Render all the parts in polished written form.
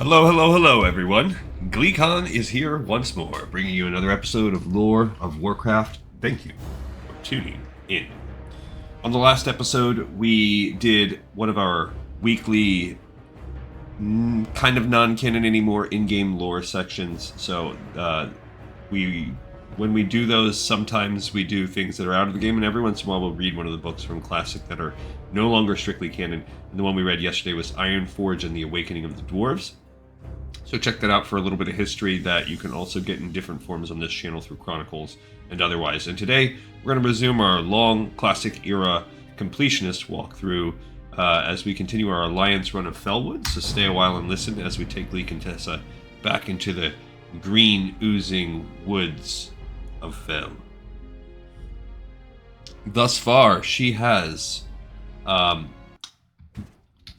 Hello, hello, hello, everyone. GleeCon is here once more, bringing you another episode of Lore of Warcraft. Thank you for tuning in. On the last episode, we did one of our weekly, kind of non-canon anymore, in-game lore sections. So, when we do those, sometimes we do things that are out of the game, and every once in a while we'll read one of the books from Classic that are no longer strictly canon. And the one we read yesterday was Ironforge and the Awakening of the Dwarves. So check that out for a little bit of history that you can also get in different forms on this channel through Chronicles and otherwise. And today, we're going to resume our long Classic era completionist walkthrough as we continue our Alliance run of Felwood. So stay a while and listen as we take Lee Contessa back into the green, oozing woods of Fel. Thus far, she has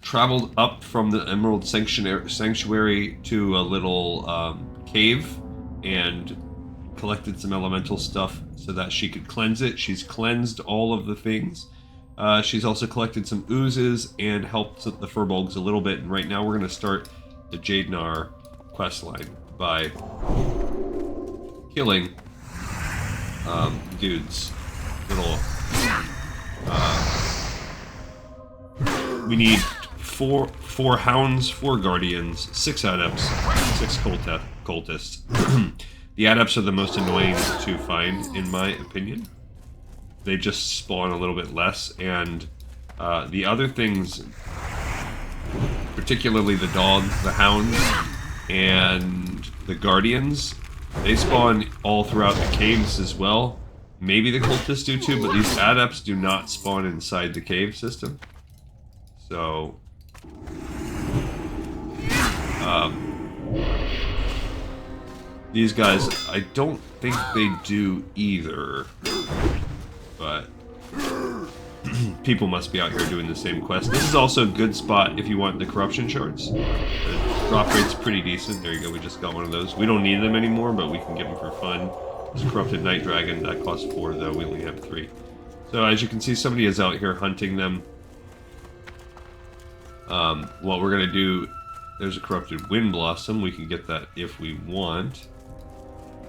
traveled up from the Emerald Sanctuary to a little cave and collected some elemental stuff so that she could cleanse it. She's cleansed all of the things. She's also collected some oozes and helped the Furbolgs a little bit. And right now we're going to start the Jaedenar questline by killing dudes. Little. We need four hounds, 4 guardians, 6 adepts, 6 cultists. The adepts are the most annoying to find, in my opinion. They just spawn a little bit less, and the other things, particularly the dogs, the hounds, and the guardians, they spawn all throughout the caves as well. Maybe the cultists do too, but these adepts do not spawn inside the cave system. So, these guys, I don't think they do either, but people must be out here doing the same quest. This is also a good spot if you want the corruption shards. The drop rate's pretty decent. There you go, we just got one of those. We don't need them anymore, but we can get them for fun. This corrupted night dragon, that costs 4 though, we only have 3. So as you can see, somebody is out here hunting them. What we're gonna do, there's a corrupted wind blossom. We can get that if we want.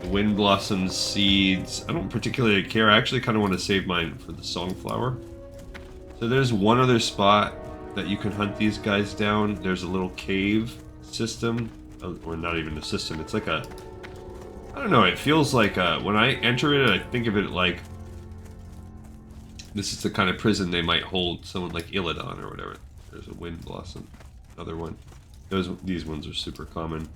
The wind blossom seeds, I don't particularly care. I actually kind of want to save mine for the songflower. So there's one other spot that you can hunt these guys down. There's a little cave system, or not even a system. It's like a, I don't know. It feels like when I enter it, I think of it like this is the kind of prison they might hold someone like Illidan or whatever. There's a wind blossom, another one. These ones are super common.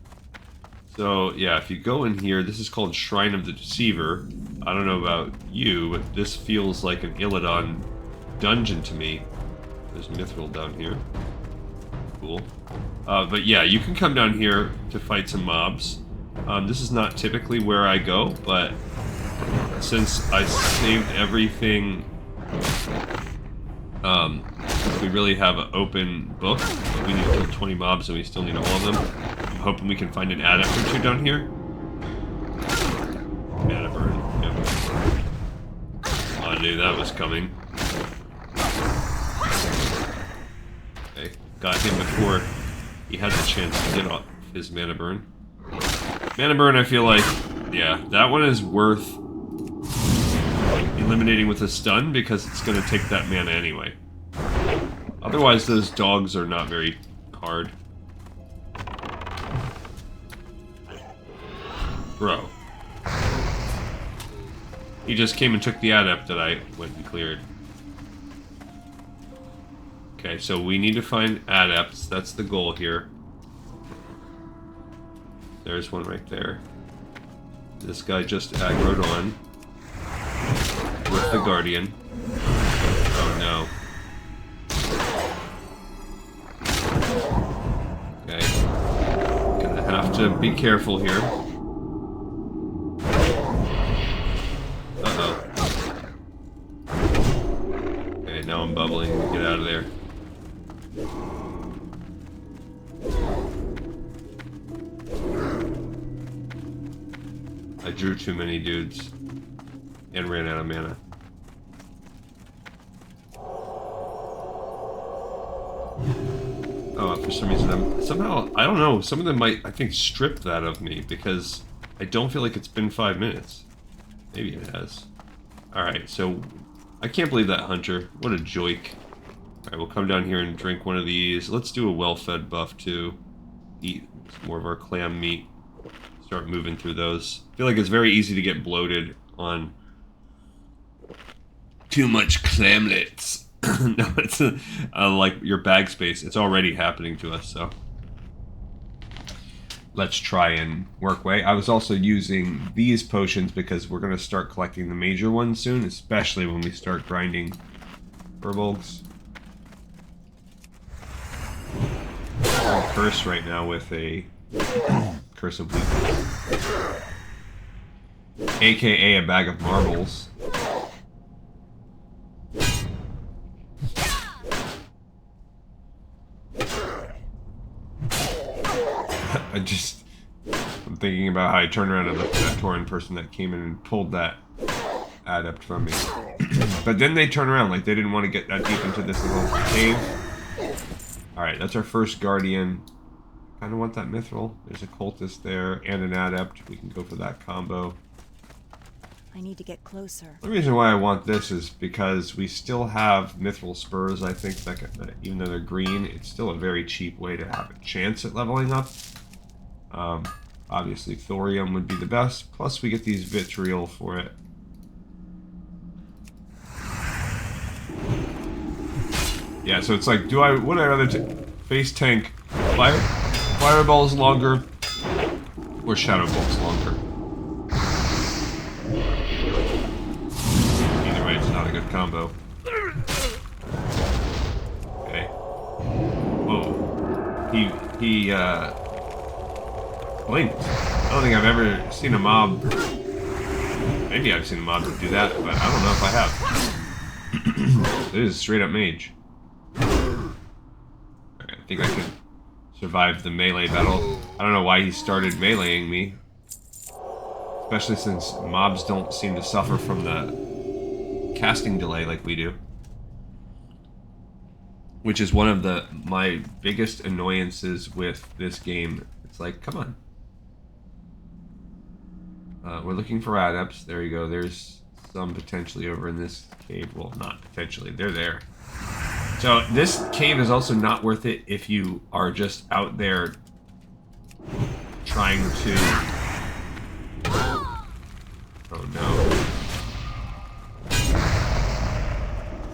So yeah, if you go in here, this is called Shrine of the Deceiver. I don't know about you, but this feels like an Illidan dungeon to me. There's Mithril down here. Cool. But yeah, you can come down here to fight some mobs. This is not typically where I go, but since I saved everything, we really have an open book, but we need to kill 20 mobs and we still need all of them. I'm hoping we can find an adept or 2 down here. Mana burn. Yep. I knew that was coming. Okay, got him before he had the chance to get off his mana burn. Mana burn, I feel like, yeah, that one is worth eliminating with a stun because it's going to take that mana anyway. Otherwise, those dogs are not very hard. Bro. He just came and took the adept that I went and cleared. Okay, so we need to find adepts. That's the goal here. There's one right there. This guy just aggroed on with the guardian. Oh no. Okay. Gonna have to be careful here. Uh-oh. Okay, now I'm bubbling. Get out of there. I drew too many dudes and ran out of mana. Oh, for some reason somehow, I don't know, some of them might, I think, strip that of me because I don't feel like it's been 5 minutes. Maybe it has. Alright, so I can't believe that hunter. What a joik. Alright, we'll come down here and drink one of these. Let's do a well-fed buff too. Eat some more of our clam meat. Start moving through those. I feel like it's very easy to get bloated on too much clamlets. No, it's like your bag space. It's already happening to us, so let's try and work way. I was also using these potions because we're going to start collecting the major ones soon, especially when we start grinding Furbolgs. I'm cursed right now with a curse of weakness, aka a bag of marbles. I'm thinking about how I turned around and looked at that Tauren person that came in and pulled that adept from me. But then they turn around like they didn't want to get that deep into this little cave. Alright, that's our first guardian. Kind of want that mithril. There's a cultist there and an adept. We can go for that combo. I need to get closer. The reason why I want this is because we still have mithril spurs. I think that even though they're green, it's still a very cheap way to have a chance at leveling up. Obviously thorium would be the best. Plus we get these vitriol for it. Yeah, so it's like, would I rather face tank fireballs longer or shadow bolts longer? Either way, it's not a good combo. Okay. Whoa. He blinked. I don't think I've ever seen a mob. Maybe I've seen a mob do that, but I don't know if I have. It is straight up mage. I think I can survive the melee battle. I don't know why he started meleeing me. Especially since mobs don't seem to suffer from the casting delay like we do. Which is one of my biggest annoyances with this game. It's like, come on. We're looking for adepts. There you go. There's some potentially over in this cave. Well, not potentially. They're there. So this cave is also not worth it if you are just out there trying to... Oh no.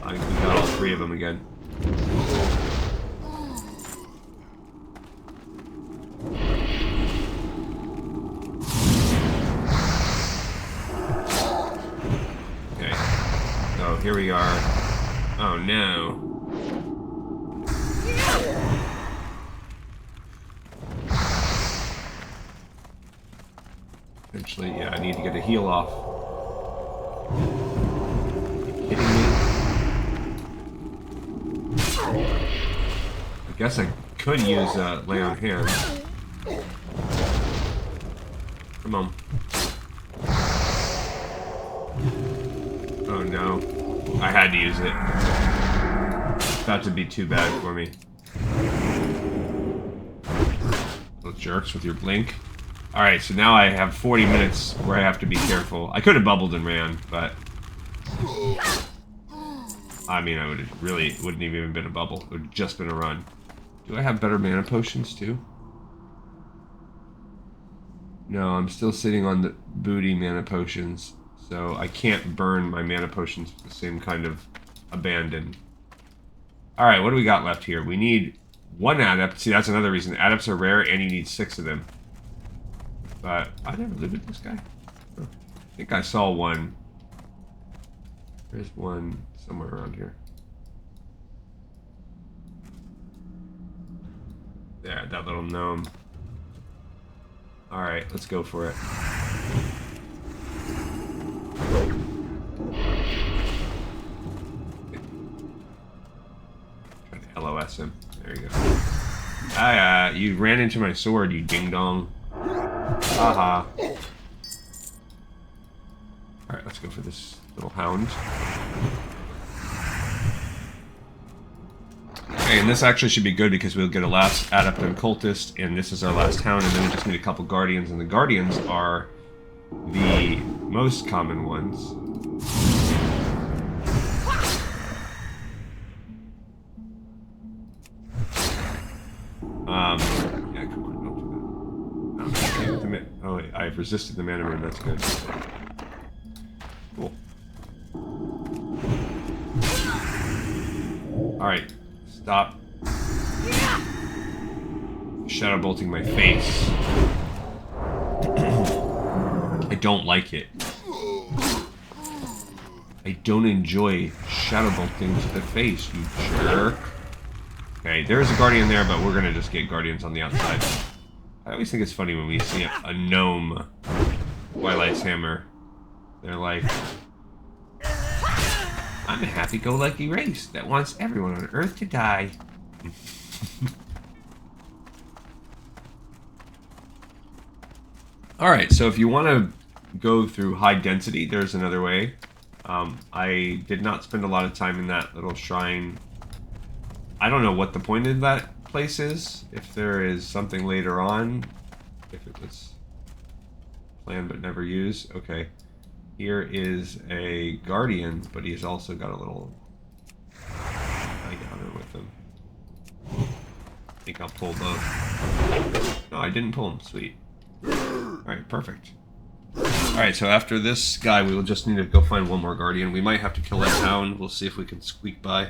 I think we got all 3 of them again. Okay. So here we are. Oh no. Eventually, yeah, I need to get a heal off. Are you kidding me? I guess I could use lay on hands. Come on. Oh no. I had to use it. It's about to be too bad for me. Little jerks with your blink. Alright, so now I have 40 minutes where I have to be careful. I could have bubbled and ran, but... I mean, I wouldn't have even been a bubble. It would have just been a run. Do I have better mana potions, too? No, I'm still sitting on the booty mana potions, so I can't burn my mana potions with the same kind of abandon. Alright, what do we got left here? We need 1 adept. See, that's another reason. Adepts are rare, and you need 6 of them. But I never looted this guy. Oh, I think I saw one. There's one somewhere around here. There, that little gnome. Alright, let's go for it. Try to LOS him. There you go. You ran into my sword, you ding-dong. Haha. Alright, let's go for this little hound. Okay, Okay, and this actually should be good because we'll get a last adept and cultist, and this is our last hound, and then we just need a couple guardians, and the guardians are the most common ones. Yeah, come on, don't do that. Okay, with the oh, wait, I've resisted the mana burn, that's good. Cool. Alright, stop shadow bolting my face. I don't like it. I don't enjoy shadow bolting to the face, you jerk. Okay, there's a guardian there, but we're gonna just get guardians on the outside. I always think it's funny when we see a gnome Twilight's hammer. They're like, I'm a happy-go-lucky race that wants everyone on Earth to die. Alright, so if you want to go through high density, there's another way. I did not spend a lot of time in that little shrine. I don't know what the point of that place is. If there is something later on. If it was planned but never used. Okay. Here is a guardian, but he's also got a little gunner with him. I think I'll pull both. No, I didn't pull him. Sweet. Alright, perfect. Alright, so after this guy, we will just need to go find one more guardian. We might have to kill that hound. We'll see if we can squeak by.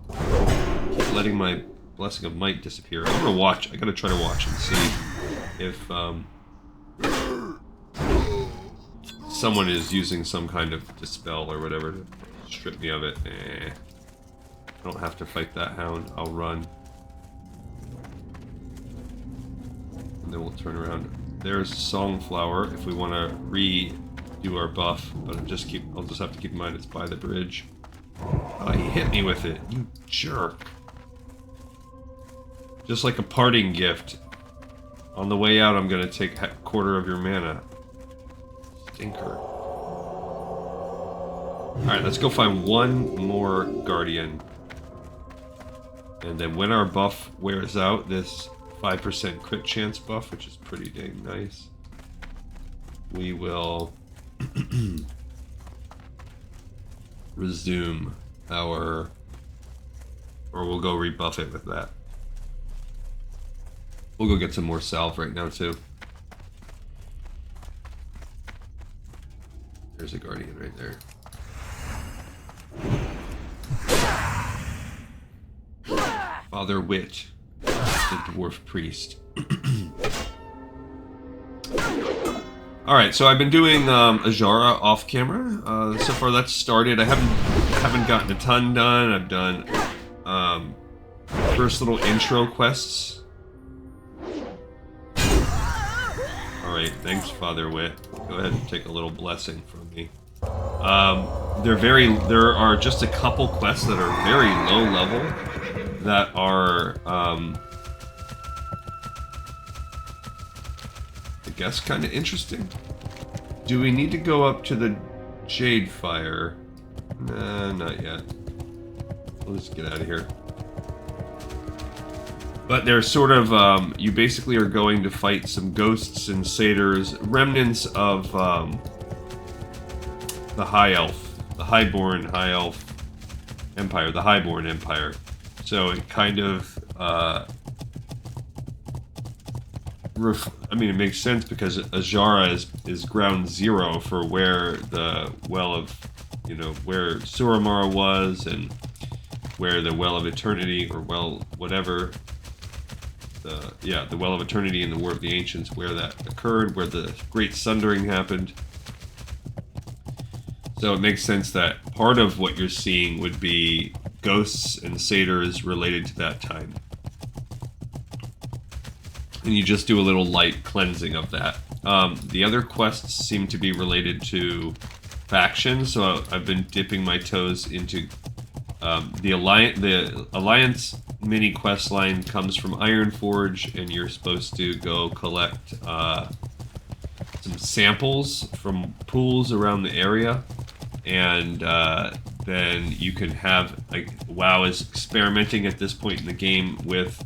Keep letting my Blessing of Might disappear. I'm gonna watch. I gotta try to watch and see if someone is using some kind of dispel or whatever to strip me of it. I don't have to fight that hound. I'll run. And then we'll turn around. There's Songflower if we want to redo our buff, but I'll just have to keep in mind it's by the bridge. Oh, he hit me with it, you jerk. Just like a parting gift. On the way out, I'm gonna take a quarter of your mana. Stinker. Alright, let's go find one more guardian. And then when our buff wears out, this 5% crit chance buff, which is pretty dang nice, we will resume our, or we'll go rebuff it with that. We'll go get some more salve right now too. There's a guardian right there. Father Wit, the dwarf priest. Alright, so I've been doing Ajara off camera. So far that's started. I haven't gotten a ton done. I've done first little intro quests. Alright, thanks Father Wit. Go ahead and take a little blessing from me. There are just a couple quests that are very low level that are I guess kind of interesting. Do we need to go up to the Jade Fire? Nah, not yet. We'll just get out of here. But they're sort of, you basically are going to fight some ghosts and satyrs, remnants of the High Elf, the Highborn High Elf Empire, the Highborn Empire. So it kind of, I mean, it makes sense because Ajara is ground zero for where the Well of, where Suramar was and where the Well of Eternity, or whatever, the Well of Eternity and the War of the Ancients, where that occurred, where the Great Sundering happened. So it makes sense that part of what you're seeing would be ghosts and satyrs related to that time. And you just do a little light cleansing of that. The other quests seem to be related to factions, so I've been dipping my toes into the Alliance mini quest line comes from Ironforge, and you're supposed to go collect some samples from pools around the area, and then you can have, like, WoW is experimenting at this point in the game with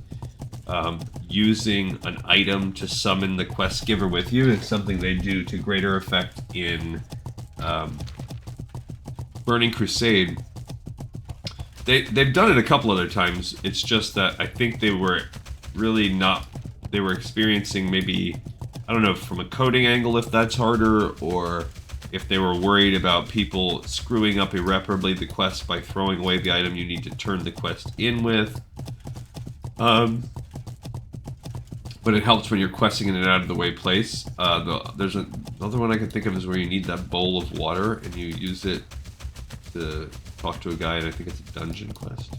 using an item to summon the quest giver with you. It's something they do to greater effect in Burning Crusade. They've done it a couple other times. It's just that I think they were really not... They were experiencing maybe... I don't know, from a coding angle if that's harder, or if they were worried about people screwing up irreparably the quest by throwing away the item you need to turn the quest in with. But it helps when you're questing in an out-of-the-way place. There's another one I can think of is where you need that bowl of water, and you use it to talk to a guy, and I think it's a dungeon quest.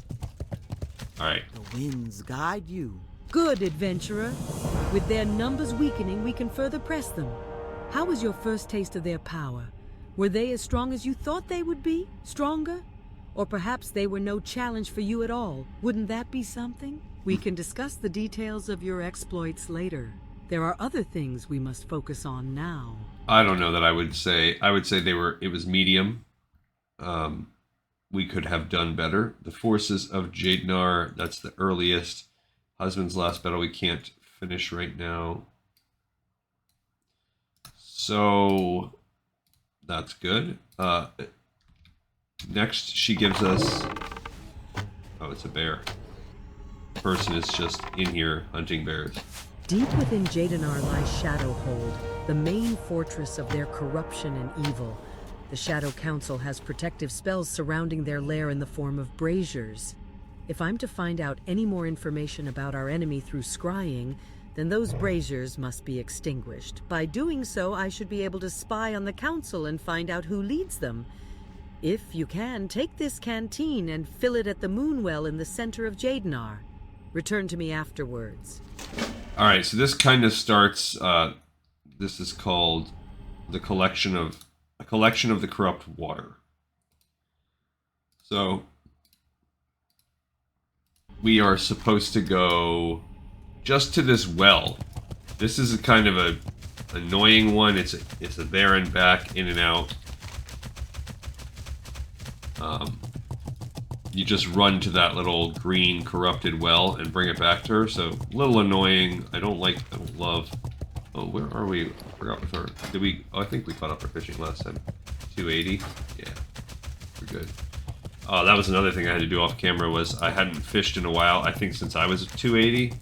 Alright. The winds guide you. Good, adventurer. With their numbers weakening, we can further press them. How was your first taste of their power? Were they as strong as you thought they would be? Stronger? Or perhaps they were no challenge for you at all. Wouldn't that be something? We can discuss the details of your exploits later. There are other things we must focus on now. I don't know that I would say it was medium. We could have done better. The forces of Jaedenar, that's the earliest. Husband's last battle we can't finish right now. So that's good. Next she gives us... Oh, it's a bear. The person is just in here hunting bears. Deep within Jaedenar lies Shadowhold, the main fortress of their corruption and evil. The Shadow Council has protective spells surrounding their lair in the form of braziers. If I'm to find out any more information about our enemy through scrying, then those braziers must be extinguished. By doing so, I should be able to spy on the Council and find out who leads them. If you can, take this canteen and fill it at the Moonwell in the center of Jaedenar. Return to me afterwards. Alright, so this kind of starts, this is called a collection of the corrupt water. So we are supposed to go just to this well. This is a kind of a annoying one. It's a there and back, in and out. You just run to that little green corrupted well and bring it back to her. So a little annoying. I don't love. Oh, where are we? I forgot with our. Did we? Oh, I think we caught up our fishing last time. 280. Yeah, we're good. Oh, that was another thing I had to do off camera. Was I hadn't fished in a while. I think since I was at 280,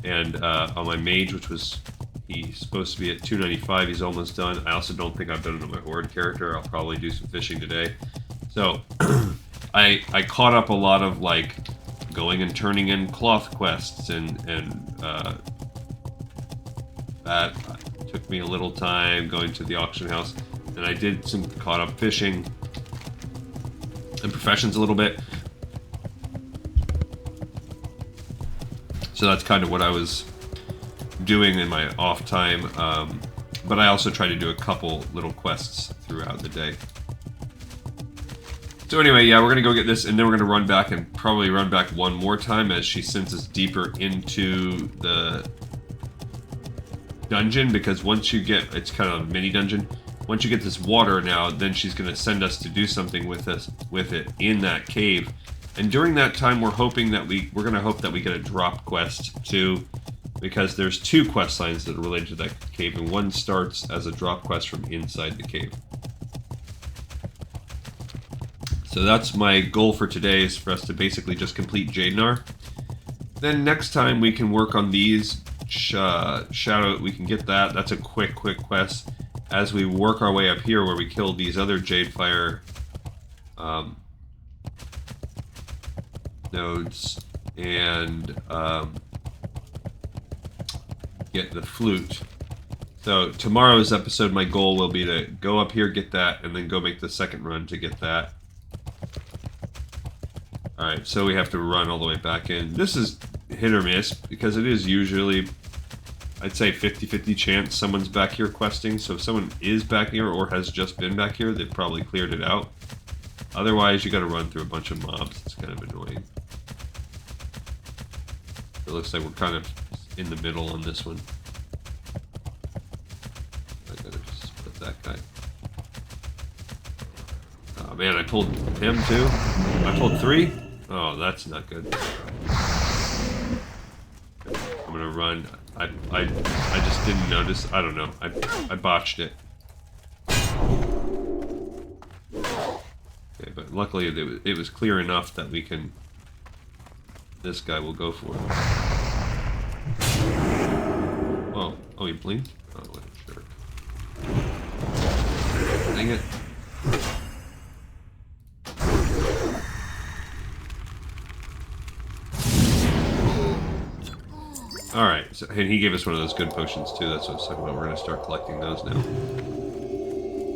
and on my mage, which was he's supposed to be at 295. He's almost done. I also don't think I've done it on my horde character. I'll probably do some fishing today. So I caught up a lot of like going and turning in cloth quests and that took me a little time going to the auction house, and I did some caught up fishing and professions a little bit. So that's kind of what I was doing in my off time, but I also try to do a couple little quests throughout the day. So anyway, yeah, we're going to go get this, and then we're going to run back and probably run back one more time as she sends us deeper into the dungeon, because once you get, it's kind of a mini dungeon, once you get this water now, then she's going to send us to do something with it in that cave. And during that time, we're hoping that we're going to hope that we get a drop quest too, because there's two quest lines that are related to that cave, and one starts as a drop quest from inside the cave. So that's my goal for today, is for us to basically just complete Jaedenar. Then next time we can work on these shadow. We can get that. That's a quick quest. As we work our way up here, where we kill these other Jadefire nodes and get the flute. So tomorrow's episode, my goal will be to go up here, get that, and then go make the second run to get that. Alright, so we have to run all the way back in. This is hit or miss, because it is usually, I'd say 50-50 chance someone's back here questing. So if someone is back here or has just been back here, they've probably cleared it out. Otherwise, you gotta run through a bunch of mobs. It's kind of annoying. It looks like we're kind of in the middle on this one. I gotta just split that guy. Oh man, I pulled him too. I pulled 3. Oh, that's not good. I'm gonna run. I just didn't notice. I don't know. I botched it. Okay, but luckily it was clear enough that we can. This guy will go for it. Oh, he blinked? Oh, what a jerk. Dang it. Alright, so, and he gave us one of those good potions too, that's what I was talking about. We're going to start collecting those now.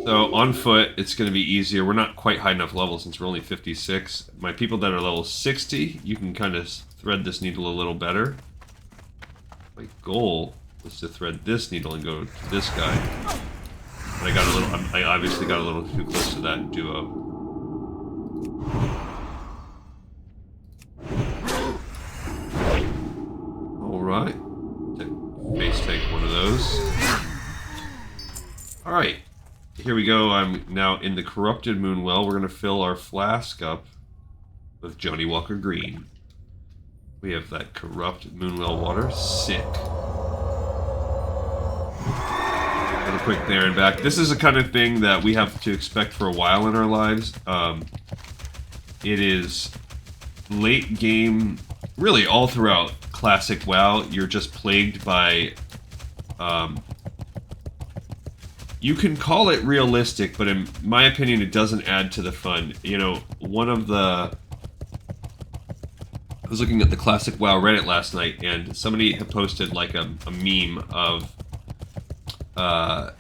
So, on foot, it's going to be easier. We're not quite high enough level since we're only 56. My people that are level 60, you can kind of thread this needle a little better. My goal was to thread this needle and go to this guy. But I obviously got a little too close to that duo. Alright. Base take one of those. Alright. Here we go. I'm now in the corrupted Moonwell. We're going to fill our flask up with Johnny Walker Green. We have that corrupt Moonwell water. Sick. A quick there and back. This is the kind of thing that we have to expect for a while in our lives. It is late game, really all throughout Classic WoW. You're just plagued by. You can call it realistic, but in my opinion, it doesn't add to the fun. You know, I was looking at the Classic WoW Reddit last night, and somebody had posted like a meme of a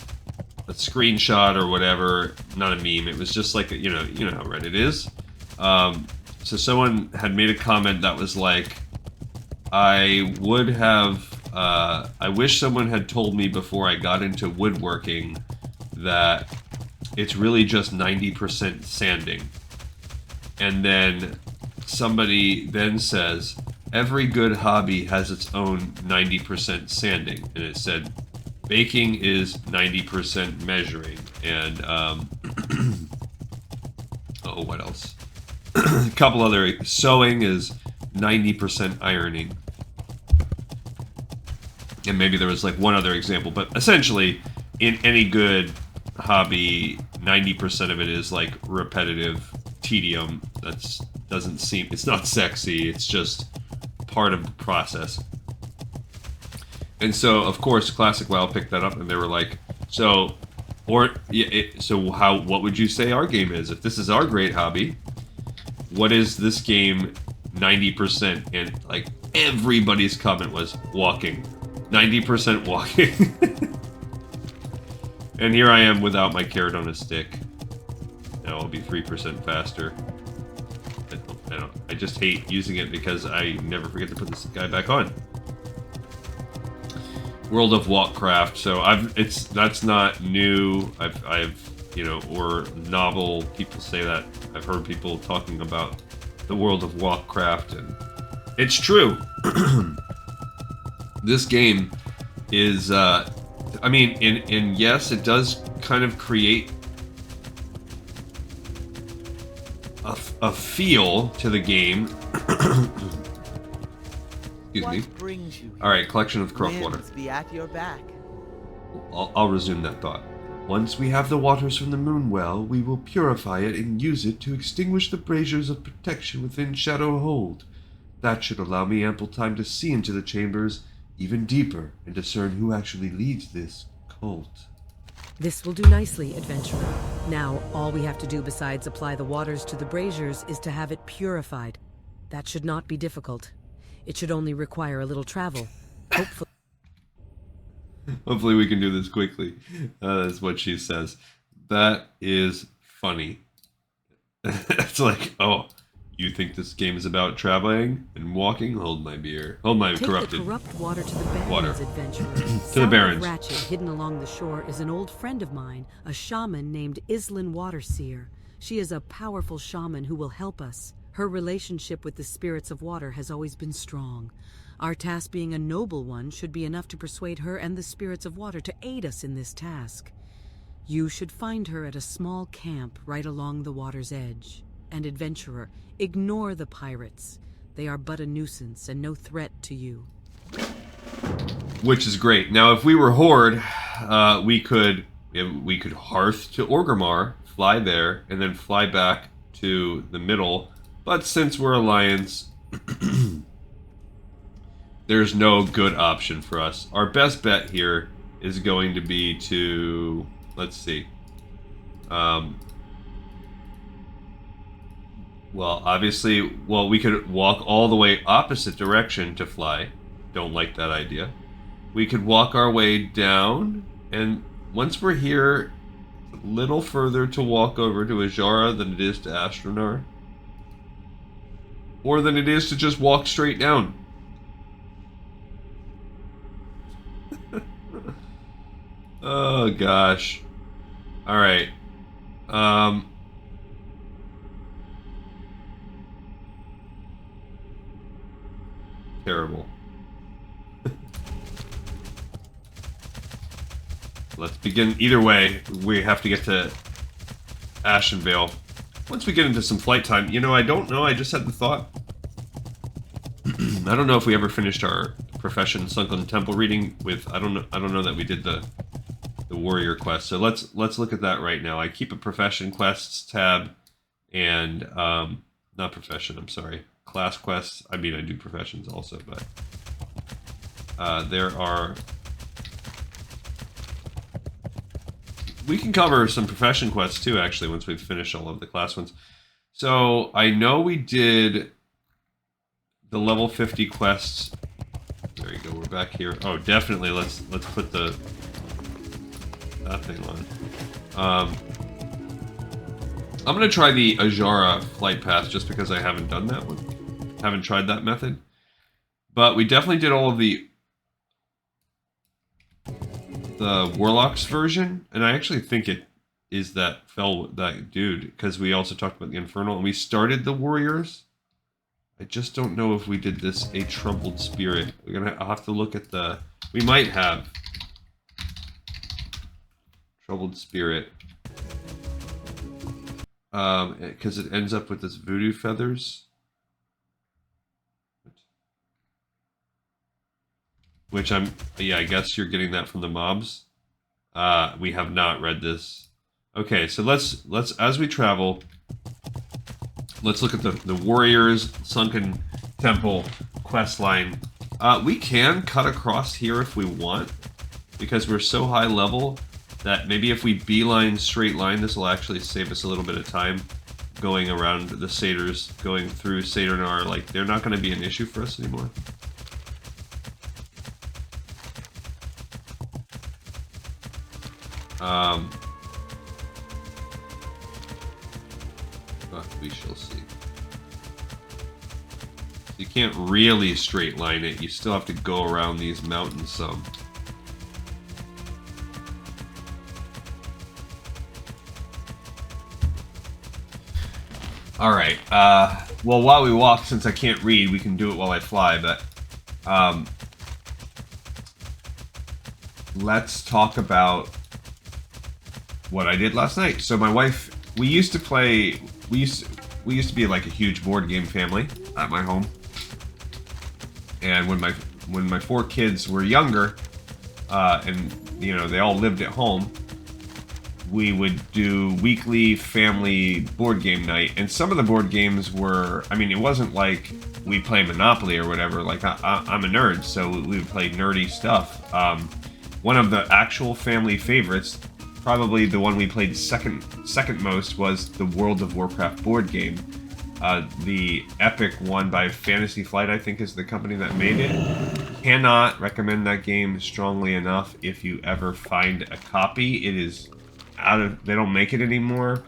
screenshot or whatever. Not a meme. It was just like you know how Reddit is. So someone had made a comment that was like, I wish someone had told me before I got into woodworking that it's really just 90% sanding. And then somebody then says, every good hobby has its own 90% sanding. And it said, baking is 90% measuring. And, oh, what else? A couple other, sewing is 90% ironing. And maybe there was like one other example, but essentially, in any good hobby, 90% of it is like repetitive tedium. It's not sexy, it's just part of the process. And so, of course, Classic WoW picked that up, and they were like, what would you say our game is? If this is our great hobby, what is this game 90%? And like, everybody's comment was walking. 90% walking. And here I am without my carrot on a stick. Now I'll be 3% faster. I just hate using it because I never forget to put this guy back on. World of Warcraft. So that's not new. I've or novel. People say that. I've heard people talking about the World of Warcraft, and it's true. This game is, yes, it does kind of create a feel to the game. Excuse me. Brings you All right, collection of corrupt water. Be at your back. I'll resume that thought. Once we have the waters from the Moonwell, we will purify it and use it to extinguish the braziers of protection within Shadow Hold. That should allow me ample time to see into the chambers even deeper and discern who actually leads this cult. This will do nicely, adventurer. Now, all we have to do besides apply the waters to the braziers is to have it purified. That should not be difficult. It should only require a little travel. Hopefully we can do this quickly. That's what she says. That is funny. It's like, oh, you think this game is about traveling and walking? Hold my beer. Hold my corrupted the corrupt water to the Barrens, water. Adventurer. To the Barrens. Ratchet, hidden along the shore, is an old friend of mine, a shaman named Islin Waterseer. She is a powerful shaman who will help us. Her relationship with the spirits of water has always been strong. Our task being a noble one should be enough to persuade her and the spirits of water to aid us in this task. You should find her at a small camp right along the water's edge. And adventurer, ignore the pirates. They are but a nuisance and no threat to you. Which is great. Now, if we were Horde, we could hearth to Orgrimmar, fly there, and then fly back to the middle. But since we're Alliance, there's no good option for us. Our best bet here is going to be to, let's see. Well, obviously, we could walk all the way opposite direction to fly. Don't like that idea. We could walk our way down, and once we're here, it's a little further to walk over to Ajara than it is to Astronar. Or than it is to just walk straight down. Oh, gosh. Alright. Terrible. Let's begin. Either way, we have to get to Ashenvale. Once we get into some flight time, you know, I don't know. I just had the thought. I don't know if we ever finished our Profession Sunken Temple reading with. I don't know that we did the warrior quest. So let's look at that right now. I keep a Profession quests tab, and not Profession. I'm sorry, class quests. I mean, I do professions also, but there are. We can cover some profession quests too, actually, once we've finished all of the class ones. So I know we did the level 50 quests. There you go. We're back here. Oh, definitely. Let's put that thing on. I'm gonna try the Ajara flight path just because I haven't done that one. Haven't tried that method. But we definitely did all of the Warlocks version, and I actually think it is that Felwood, that dude, because we also talked about the Infernal, and we started the Warriors. I just don't know if we did this a Troubled Spirit. I'll have to look at the. We might have Troubled Spirit, because it ends up with this voodoo feathers. Which I guess you're getting that from the mobs. We have not read this. Okay, so let's as we travel, let's look at the Warriors Sunken Temple quest line. We can cut across here if we want, because we're so high level that maybe if we beeline straight line, this will actually save us a little bit of time going around the satyrs, going through Jaedenar. Like, they're not going to be an issue for us anymore. But we shall see. You can't really straight line it. You still have to go around these mountains some. Alright, well, while we walk, since I can't read, we can do it while I fly, but let's talk about what I did last night. So my wife, we used to play, we used to be like a huge board game family at my home. And when my 4 kids were younger, and you know, they all lived at home, we would do weekly family board game night. And some of the board games were, I mean, it wasn't like we play Monopoly or whatever. Like, I'm a nerd, so we would play nerdy stuff. One of the actual family favorites, probably the one we played second most, was the World of Warcraft board game. The epic one by Fantasy Flight, I think, is the company that made it. Cannot recommend that game strongly enough. If you ever find a copy, it is they don't make it anymore.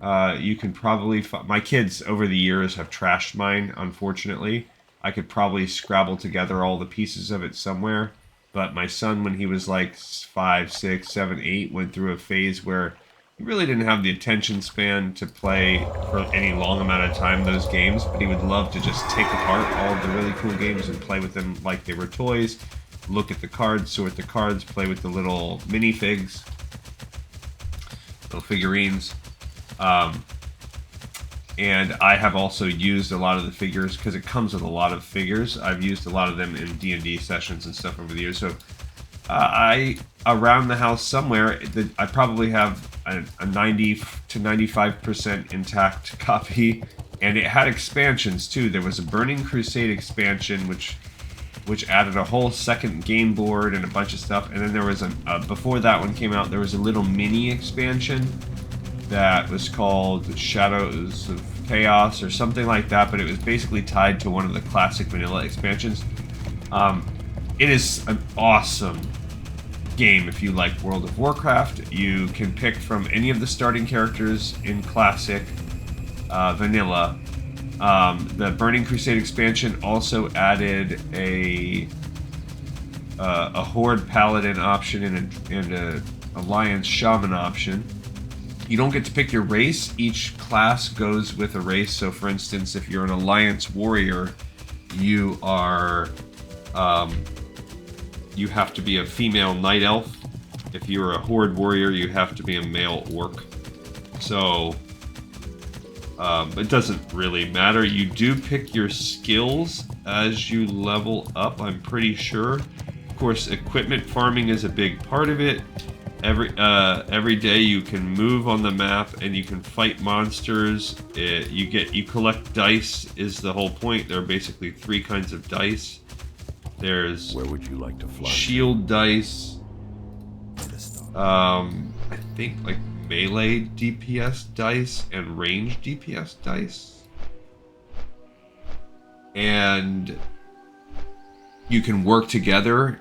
You can probably my kids over the years have trashed mine, unfortunately. I could probably scrabble together all the pieces of it somewhere. But my son, when he was like 5, 6, 7, 8, went through a phase where he really didn't have the attention span to play for any long amount of time those games, but he would love to just take apart all of the really cool games and play with them like they were toys, look at the cards, sort the cards, play with the little minifigs. little figurines. And I have also used a lot of the figures because it comes with a lot of figures. I've used a lot of them in D&D sessions and stuff over the years. So around the house somewhere, I probably have a 90 to 95% intact copy, and it had expansions too. There was a Burning Crusade expansion, which added a whole second game board and a bunch of stuff, and then there was before that one came out, there was a little mini expansion that was called Shadows of Chaos or something like that, but it was basically tied to one of the classic vanilla expansions. It is an awesome game if you like World of Warcraft. You can pick from any of the starting characters in classic vanilla. The Burning Crusade expansion also added a Horde Paladin option and a Alliance Shaman option. You don't get to pick your race. Each class goes with a race. So, for instance, if you're an Alliance Warrior, you are you have to be a female Night Elf. If you're a Horde Warrior, you have to be a male Orc. So, it doesn't really matter. You do pick your skills as you level up, I'm pretty sure. Of course, equipment farming is a big part of it. Every day you can move on the map and you can fight monsters. You collect dice is the whole point. There are basically 3 kinds of dice. There's where would you like to fly? Shield dice. I think like melee DPS dice and range DPS dice. And you can work together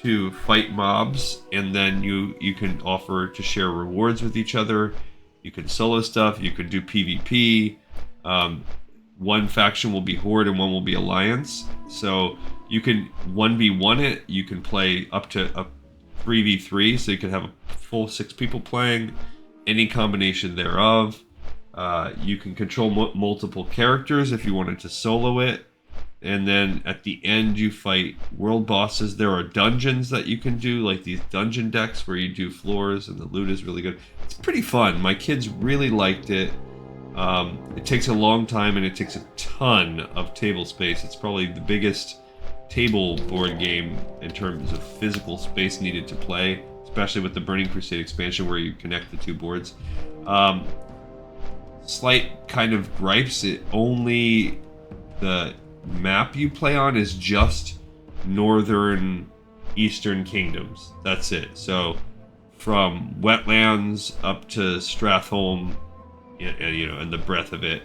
to fight mobs, and then you can offer to share rewards with each other. You can solo stuff, you can do PvP. One faction will be Horde and one will be Alliance. So you can 1v1 it, you can play up to a 3v3, so you can have a full 6 people playing, any combination thereof. You can control multiple characters if you wanted to solo it. And then at the end you fight world bosses. There are dungeons that you can do, like these dungeon decks where you do floors, and the loot is really good. It's pretty fun. My kids really liked it. It takes a long time and it takes a ton of table space. It's probably the biggest table board game in terms of physical space needed to play, especially with the Burning Crusade expansion where you connect the 2 boards. Slight kind of gripes, the map you play on is just northern eastern kingdoms. That's it. So from Wetlands up to Stratholme, and the breadth of it,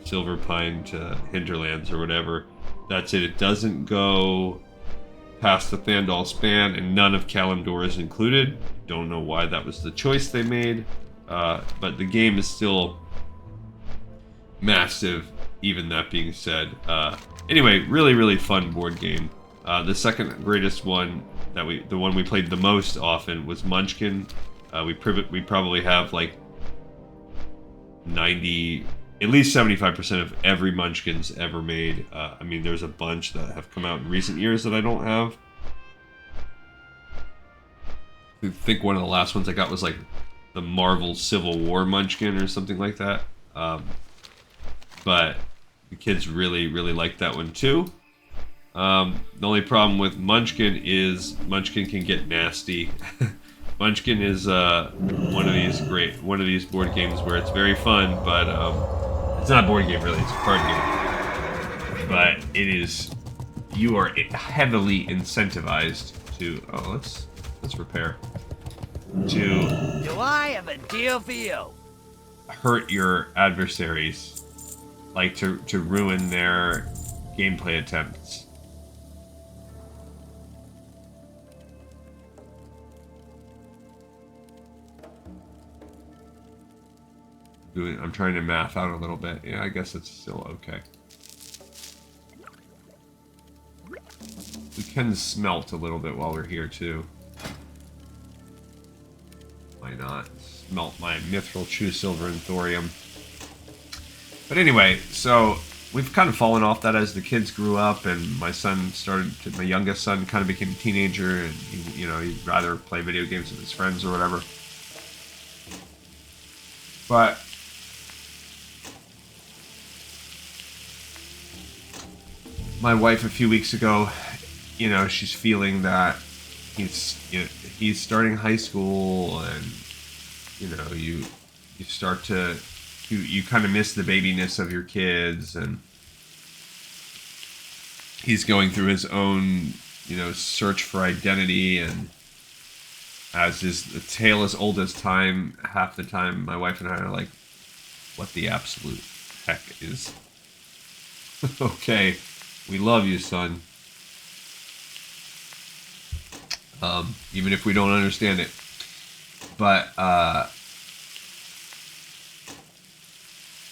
Silverpine to Hinterlands or whatever. That's it. It doesn't go past the Thandal Span, and none of Kalimdor is included. Don't know why that was the choice they made, but the game is still massive. Even that being said, anyway, really fun board game. The second greatest one the one we played the most often was Munchkin. We probably have like 90, at least 75% of every Munchkin's ever made. I mean, there's a bunch that have come out in recent years that I don't have. I think one of the last ones I got was like the Marvel Civil War Munchkin or something like that. But the kids really like that one too. The only problem with Munchkin is Munchkin can get nasty. Munchkin is one of these board games where it's very fun, but it's not a board game really, it's a card game. But you are heavily incentivized to let's repair. Do I have a deal for you? Hurt your adversaries, like to ruin their gameplay attempts. I'm trying to math out a little bit. Yeah, I guess it's still okay. We can smelt a little bit while we're here too. Why not? Smelt my mithril, true silver, and thorium. But anyway, so we've kind of fallen off that as the kids grew up, and my youngest son kind of became a teenager, and he'd rather play video games with his friends or whatever. But my wife a few weeks ago, you know, she's feeling that he's starting high school, and you know, you start to you kind of miss the babiness of your kids, and he's going through his own, you know, search for identity, and as is the tale as old as time, half the time my wife and I are like, what the absolute heck is okay, we love you, son. Even if we don't understand it. But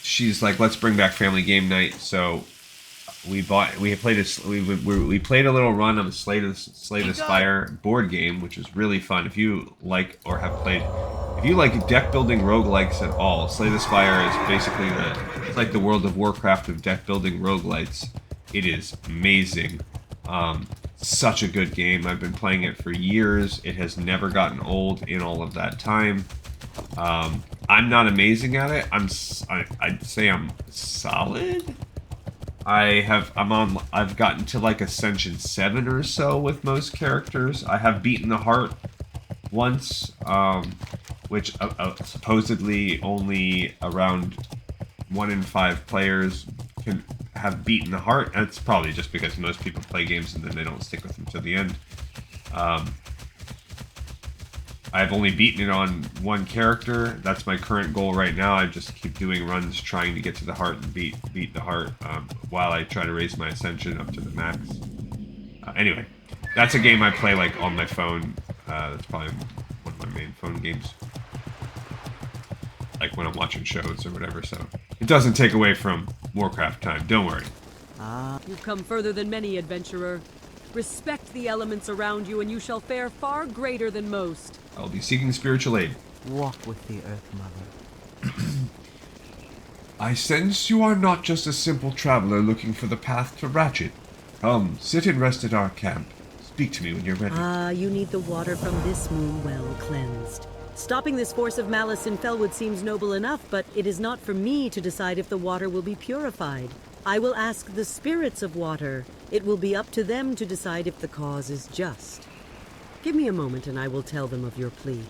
she's like, let's bring back family game night. So we played a little run of the Slay the Spire board game, which is really fun. If you like or have played, if you like deck building roguelikes at all, Slay the Spire is basically it's like the World of Warcraft of deck building roguelites. It is amazing. Such a good game. I've been playing it for years. It has never gotten old in all of that time. I'm not amazing at it. I'd say I'm solid. I've gotten to like Ascension 7 or so with most characters. I have beaten the heart once, which supposedly only around 1 in 5 players can have beaten the heart. That's probably just because most people play games and then they don't stick with them to the end. I've only beaten it on one character. That's my current goal right now. I just keep doing runs trying to get to the heart and beat the heart while I try to raise my ascension up to the max. Anyway, that's a game I play like on my phone. That's probably one of my main phone games. Like when I'm watching shows or whatever, so it doesn't take away from Warcraft time, don't worry. You've come further than many, adventurer. Respect the elements around you and you shall fare far greater than most. I'll be seeking spiritual aid. Walk with the Earth Mother. I sense you are not just a simple traveler looking for the path to Ratchet. Come, sit and rest at our camp. Speak to me when you're ready. You need the water from this moon well cleansed. Stopping this force of malice in Felwood seems noble enough, but it is not for me to decide if the water will be purified. I will ask the spirits of water. It will be up to them to decide if the cause is just. Give me a moment and I will tell them of your plea.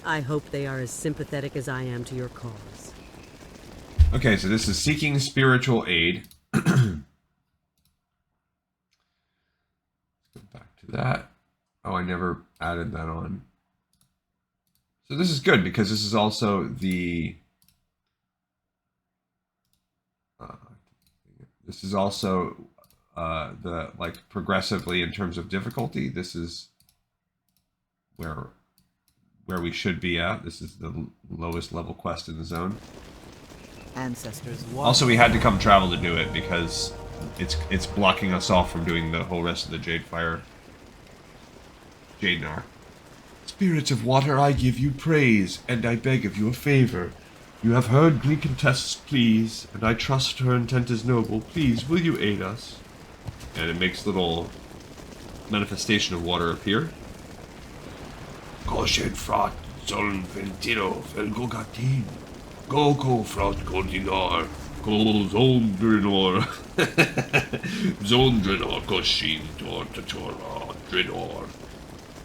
I hope they are as sympathetic as I am to your cause. Okay, so this is seeking spiritual aid. Let's go back to that. Oh, I never added that on. So this is good because this is also the... this is also the, like, progressively in terms of difficulty. This is where we should be at. This is the lowest level quest in the zone. Ancestors. Also, we had to come travel to do it because it's blocking us off from doing the whole rest of the Jaedenar. Spirits of water, I give you praise, and I beg of you a favor. You have heard Gleekentest's pleas, and I trust her intent is noble. Please, will you aid us? And it makes little manifestation of water appear. Goshen frat soln ventiro felgogatin. Go frat Jaedenar. Go Zondrinor. Zondrinor Goshin Tortatora Drinor.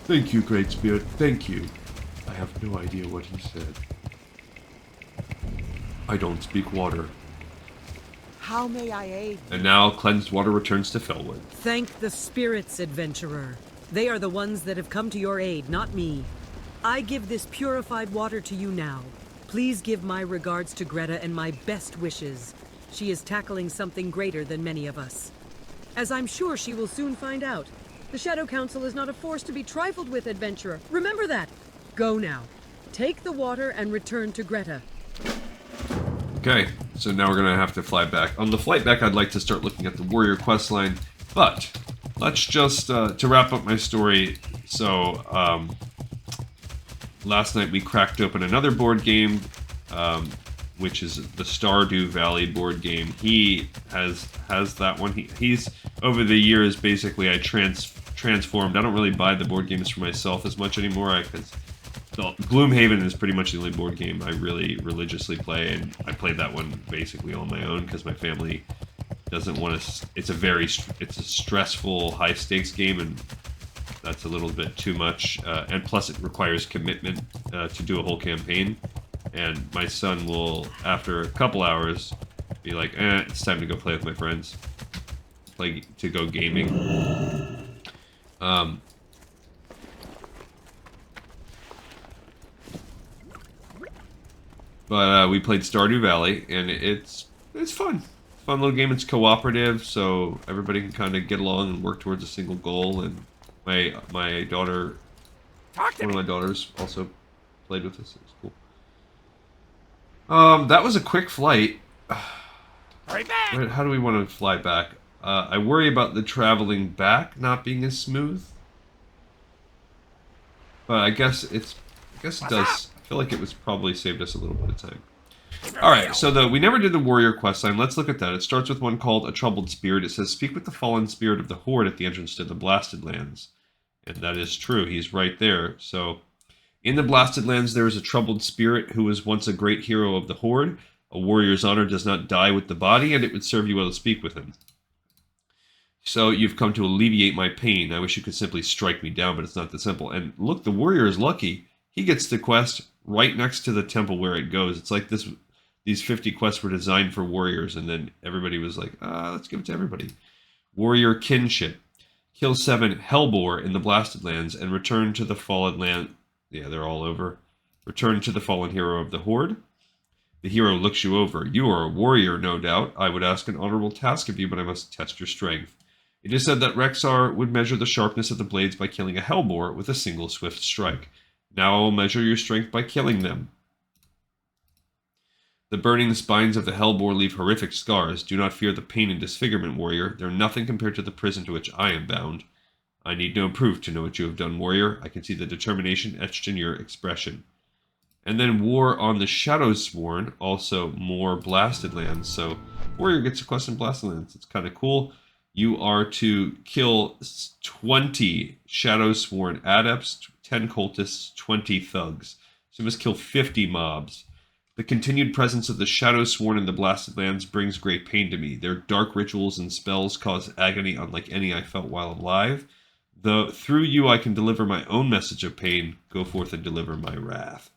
Thank you, Great Spirit, thank you. I have no idea what he said. I don't speak water. How may I aid? And now cleansed water returns to Felwood. Thank the spirits, adventurer. They are the ones that have come to your aid, not me. I give this purified water to you now. Please give my regards to Greta and my best wishes. She is tackling something greater than many of us. As I'm sure she will soon find out. The Shadow Council is not a force to be trifled with, adventurer. Remember that. Go now. Take the water and return to Greta. Okay, so now we're gonna have to fly back. On the flight back, I'd like to start looking at the warrior questline, but let's just, to wrap up my story, so, last night we cracked open another board game, which is the Stardew Valley board game. He has that one. He's, over the years, basically, I transformed. I don't really buy the board games for myself as much anymore, because Gloomhaven is pretty much the only board game I really religiously play, and I played that one basically on my own because my family doesn't want to. It's a stressful, high stakes game, and that's a little bit too much. And plus, it requires commitment to do a whole campaign. And my son will, after a couple hours, be like, it's time to go play with my friends. To go gaming. But we played Stardew Valley, and it's fun. Fun little game. It's cooperative, so everybody can kind of get along and work towards a single goal. And my daughter, one of my daughters, also played with us. It was cool. That was a quick flight. Hurry back! How do we want to fly back? I worry about the traveling back not being as smooth. But I guess it does. I feel like it was probably saved us a little bit of time. Alright, so we never did the warrior quest line. Let's look at that. It starts with one called A Troubled Spirit. It says, speak with the fallen spirit of the Horde at the entrance to the Blasted Lands. And that is true. He's right there. So, in the Blasted Lands, there is a troubled spirit who was once a great hero of the Horde. A warrior's honor does not die with the body, and it would serve you well to speak with him. So, you've come to alleviate my pain. I wish you could simply strike me down, but it's not that simple. And look, the warrior is lucky. He gets the quest right next to the temple where it goes. It's like these 50 quests were designed for warriors, and then everybody was like, let's give it to everybody. Warrior Kinship. Kill 7 Hellboar in the Blasted Lands and return to the fallen land. Yeah, they're all over. Return to the fallen hero of the Horde. The hero looks you over. You are a warrior, no doubt. I would ask an honorable task of you, but I must test your strength. It is said that Rexar would measure the sharpness of the blades by killing a Hellboar with a single swift strike. Now I will measure your strength by killing them. The burning spines of the Hellboar leave horrific scars. Do not fear the pain and disfigurement, warrior. They're nothing compared to the prison to which I am bound. I need no proof to know what you have done, warrior. I can see the determination etched in your expression. And then War on the Shadowsworn, also more Blasted Lands. So warrior gets a quest in Blasted Lands. It's kind of cool. You are to kill 20 Shadowsworn adepts, 10 cultists, 20 thugs. So you must kill 50 mobs. The continued presence of the Shadowsworn in the Blasted Lands brings great pain to me. Their dark rituals and spells cause agony unlike any I felt while alive. Though through you I can deliver my own message of pain, go forth and deliver my wrath.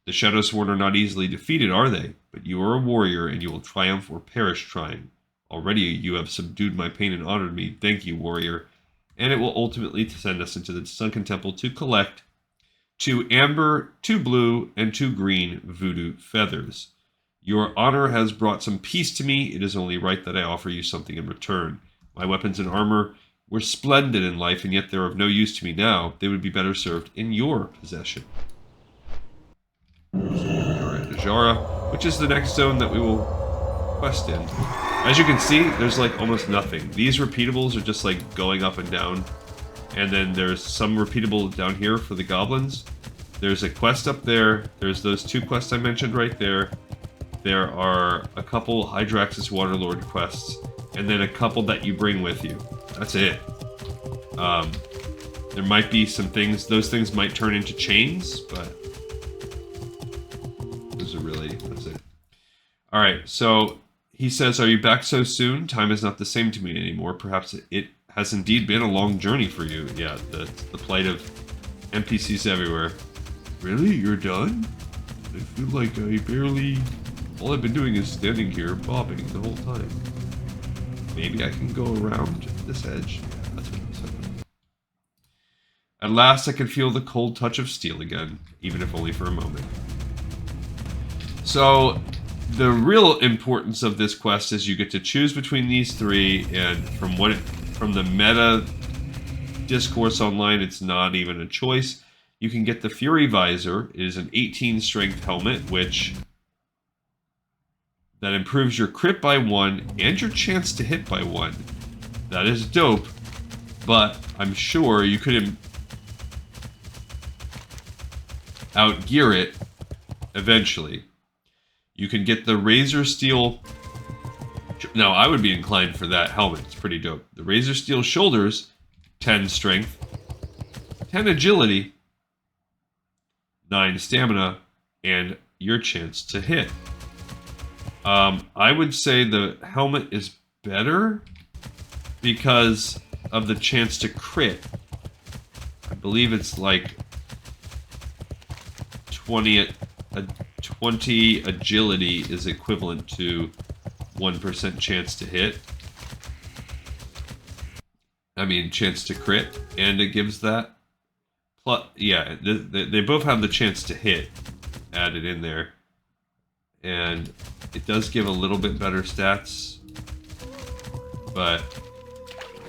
The Shadowsworn are not easily defeated, are they? But you are a warrior, and you will triumph or perish trying. Already you have subdued my pain and honored me. Thank you, warrior. And it will ultimately send us into the Sunken Temple to collect 2 amber, 2 blue, and 2 green voodoo feathers. Your honor has brought some peace to me. It is only right that I offer you something in return. My weapons and armor were splendid in life, and yet they're of no use to me now. They would be better served in your possession. So here we are at Najara, which is the next zone that we will quest in. As you can see, there's like almost nothing. These repeatables are just like going up and down. And then there's some repeatable down here for the goblins. There's a quest up there. There's those 2 quests I mentioned right there. There are a couple Hydraxis Waterlord quests. And then a couple that you bring with you. That's it. There might be some things. Those things might turn into chains, but that's it. Alright, so he says, are you back so soon? Time is not the same to me anymore. Perhaps it has indeed been a long journey for you. Yeah, the plight of NPCs everywhere. Really? You're done? I feel like all I've been doing is standing here bobbing the whole time. Maybe I can go around this edge. Yeah, that's what I'm saying. At last I can feel the cold touch of steel again, even if only for a moment. So, the real importance of this quest is you get to choose between these 3, and from the meta discourse online, it's not even a choice. You can get the Fury Visor. It is an 18 strength helmet, that improves your crit by 1 and your chance to hit by 1. That is dope, but I'm sure you could outgear it eventually. You can get the Razor Steel. Now, I would be inclined for that helmet. It's pretty dope. The Razor Steel Shoulders, 10 strength, 10 agility, 9 stamina, and your chance to hit. I would say the helmet is better because of the chance to crit. I believe it's like 20 agility is equivalent to 1% chance to hit. I mean, chance to crit, and it gives that. Plus, yeah, they both have the chance to hit added in there. And it does give a little bit better stats. But,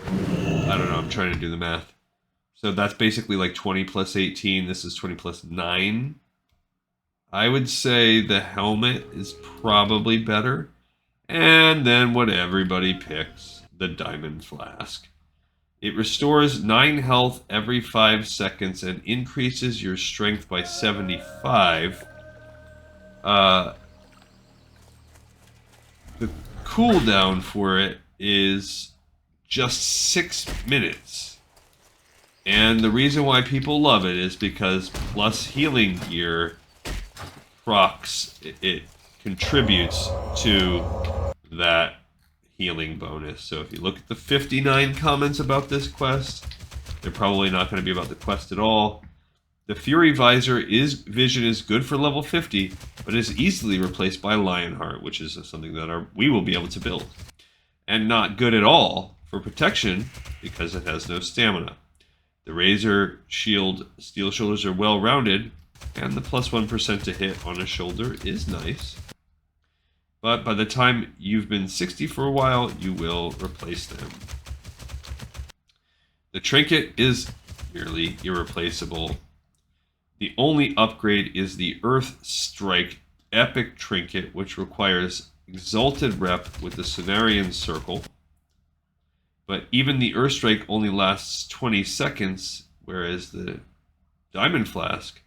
I don't know, I'm trying to do the math. So that's basically like 20 plus 18. This is 20 plus 9. I would say the helmet is probably better. And then what everybody picks, the Diamond Flask. It restores 9 health every 5 seconds and increases your strength by 75. The cooldown for it is just 6 minutes. And the reason why people love it is because plus healing gear procs, it contributes to that healing bonus. So if you look at the 59 comments about this quest, they're probably not going to be about the quest at all. The Fury Visor vision is good for level 50, but is easily replaced by Lionheart, which is something that we will be able to build. And not good at all for protection because it has no stamina. The Razor Shield Steel Shoulders are well rounded, and the plus 1% to hit on a shoulder is nice. But by the time you've been 60 for a while, you will replace them. The trinket is nearly irreplaceable. The only upgrade is the Earth Strike Epic Trinket, which requires Exalted Rep with the Cenarian Circle. But even the Earth Strike only lasts 20 seconds, whereas the Diamond Flask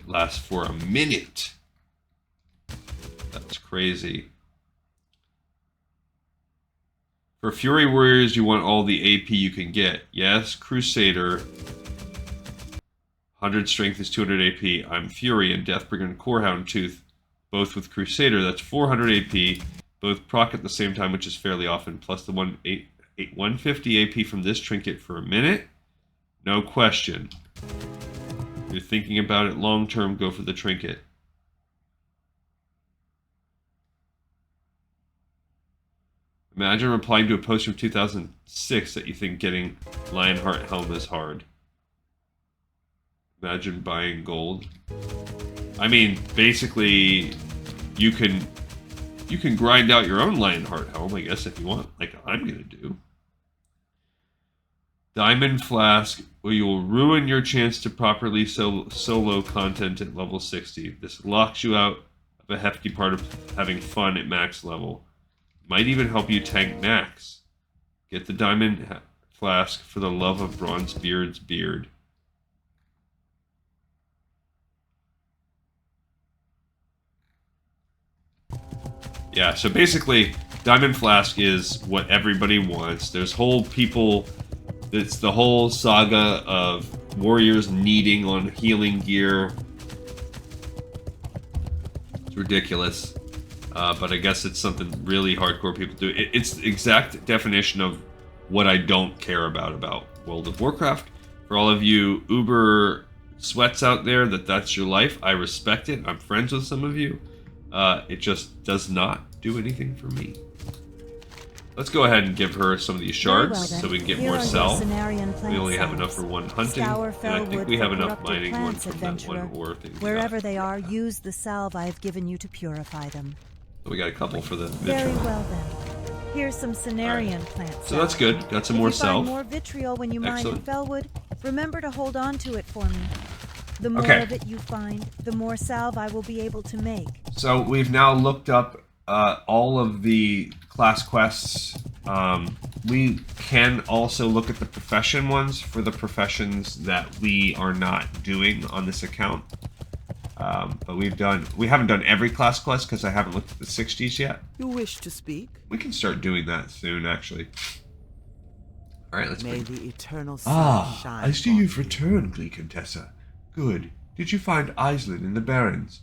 lasts for a minute. That's crazy. For Fury Warriors, you want all the AP you can get. Yes, Crusader. 100 Strength is 200 AP. I'm Fury and Deathbringer and Corehound Tooth, both with Crusader. That's 400 AP. Both proc at the same time, which is fairly often, plus the 150 AP from this trinket for a minute. No question. If you're thinking about it long term, go for the trinket. Imagine replying to a post from 2006 that you think getting Lionheart Helm is hard. Imagine buying gold. I mean, basically, you can grind out your own Lionheart Helm, I guess, if you want, like I'm gonna do. Diamond Flask, where you will ruin your chance to properly solo content at level 60. This locks you out of a hefty part of having fun at max level. Might even help you tank max. Get the Diamond Flask for the love of Bronzebeard's beard. Yeah, so basically, Diamond Flask is what everybody wants. There's whole people... It's the whole saga of warriors needing on healing gear. It's ridiculous. But I guess it's something really hardcore people do. It's the exact definition of what I don't care about World of Warcraft. For all of you Uber sweats out there that's your life, I respect it. I'm friends with some of you. It just does not do anything for me. Let's go ahead and give her some of these shards so we can get more sell. We only have enough for one hunting, and I think we have enough mining one from that one ore thing. Wherever they are, use the salve I have given you to purify them. So we got a couple for the Very vitriol. well then. Here's some Cenarian plants. So that's good. Got some more salve. self. More vitriol when you mine in Excellent. Felwood. Remember to hold on to it for me. The more Okay. of it you find, the more salve I will be able to make. So we've now looked up all of the class quests. We can also look at the profession ones for the professions that we are not doing on this account. But we haven't done every class quest because I haven't looked at the 60s yet. You wish to speak? We can start doing that soon, actually. Alright, let's May bring... the eternal sun shine. I see upon you've you. returned, Contessa. Good. Did you find Iceland in the Barrens?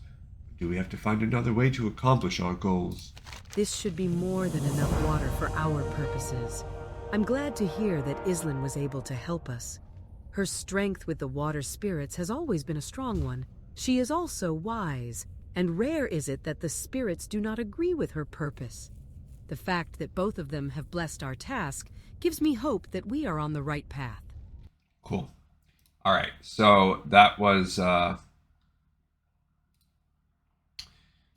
Do we have to find another way to accomplish our goals? This should be more than enough water for our purposes. I'm glad to hear that Islin was able to help us. Her strength with the water spirits has always been a strong one. She is also wise, and rare is it that the spirits do not agree with her purpose. The fact that both of them have blessed our task gives me hope that we are on the right path. Cool. Alright, so that was...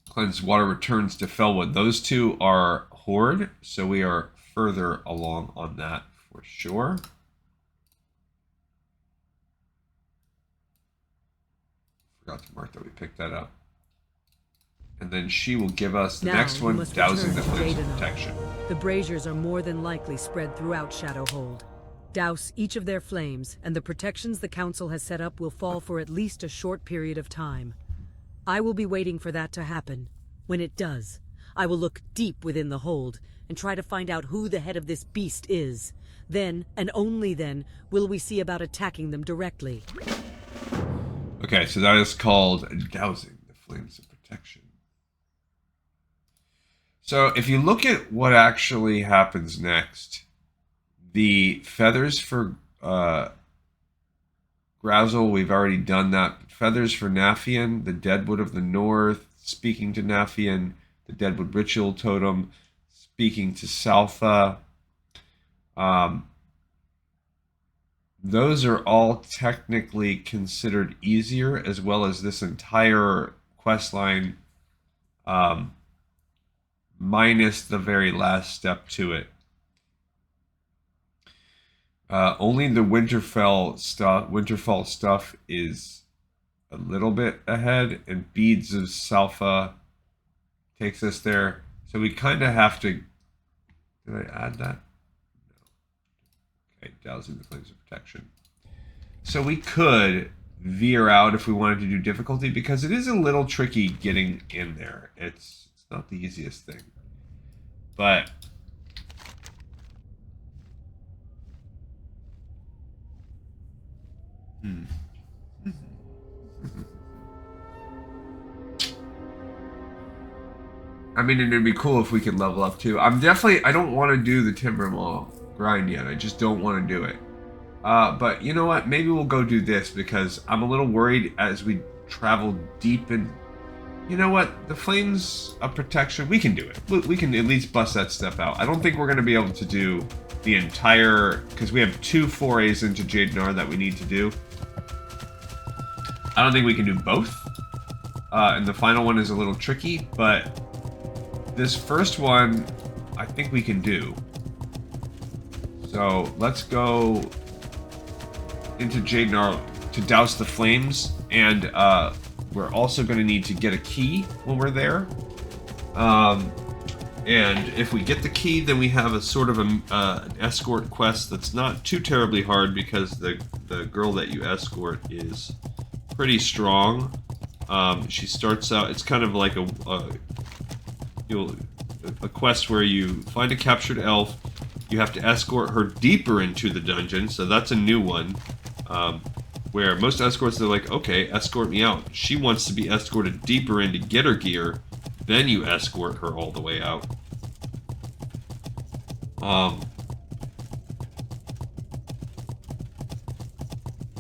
Cleansed water returns to Felwood. Those two are Horde, so we are further along on that for sure. Forgot to mark that we picked that up. And then she will give us the Now next we one, must Dousing the return to Flames of Jaedenar. Protection. The braziers are more than likely spread throughout Shadowhold. Douse each of their flames, and the protections the Council has set up will fall for at least a short period of time. I will be waiting for that to happen. When it does, I will look deep within the hold and try to find out who the head of this beast is. Then, and only then, will we see about attacking them directly. Okay, so that is called Dousing the Flames of Protection. So if you look at what actually happens next, the feathers for Grazel, we've already done that. Feathers for Naphian, the Deadwood of the North, speaking to Naphian, the Deadwood Ritual Totem, speaking to Salfa. Those are all technically considered easier, as well as this entire quest line, minus the very last step to it. Only the Winterfell stuff is a little bit ahead, and Beads of Salfa takes us there. So we kind of have to... Did I add that? No. Okay, Dousing the Flames of Protection. So we could veer out if we wanted to do difficulty, because it is a little tricky getting in there. It's not the easiest thing. But... I mean, it'd be cool if we could level up too. I don't want to do the Timber Mall grind yet. I just don't want to do it. But you know what? Maybe we'll go do this, because I'm a little worried as we travel deep in... You know what? The Flames of Protection, we can do it. We can at least bust that step out. I don't think we're going to be able to do the entire... Because we have 2 forays into Jaedenar that we need to do. I don't think we can do both. And the final one is a little tricky, but... This first one, I think we can do. So let's go into Jaedenar to douse the flames, and we're also going to need to get a key when we're there. And if we get the key, then we have a sort of an escort quest that's not too terribly hard, because the girl that you escort is pretty strong. She starts out, it's kind of like a quest where you find a captured elf, you have to escort her deeper into the dungeon, so that's a new one, where most escorts, they're like, okay, escort me out. She wants to be escorted deeper in to get her gear, then you escort her all the way out.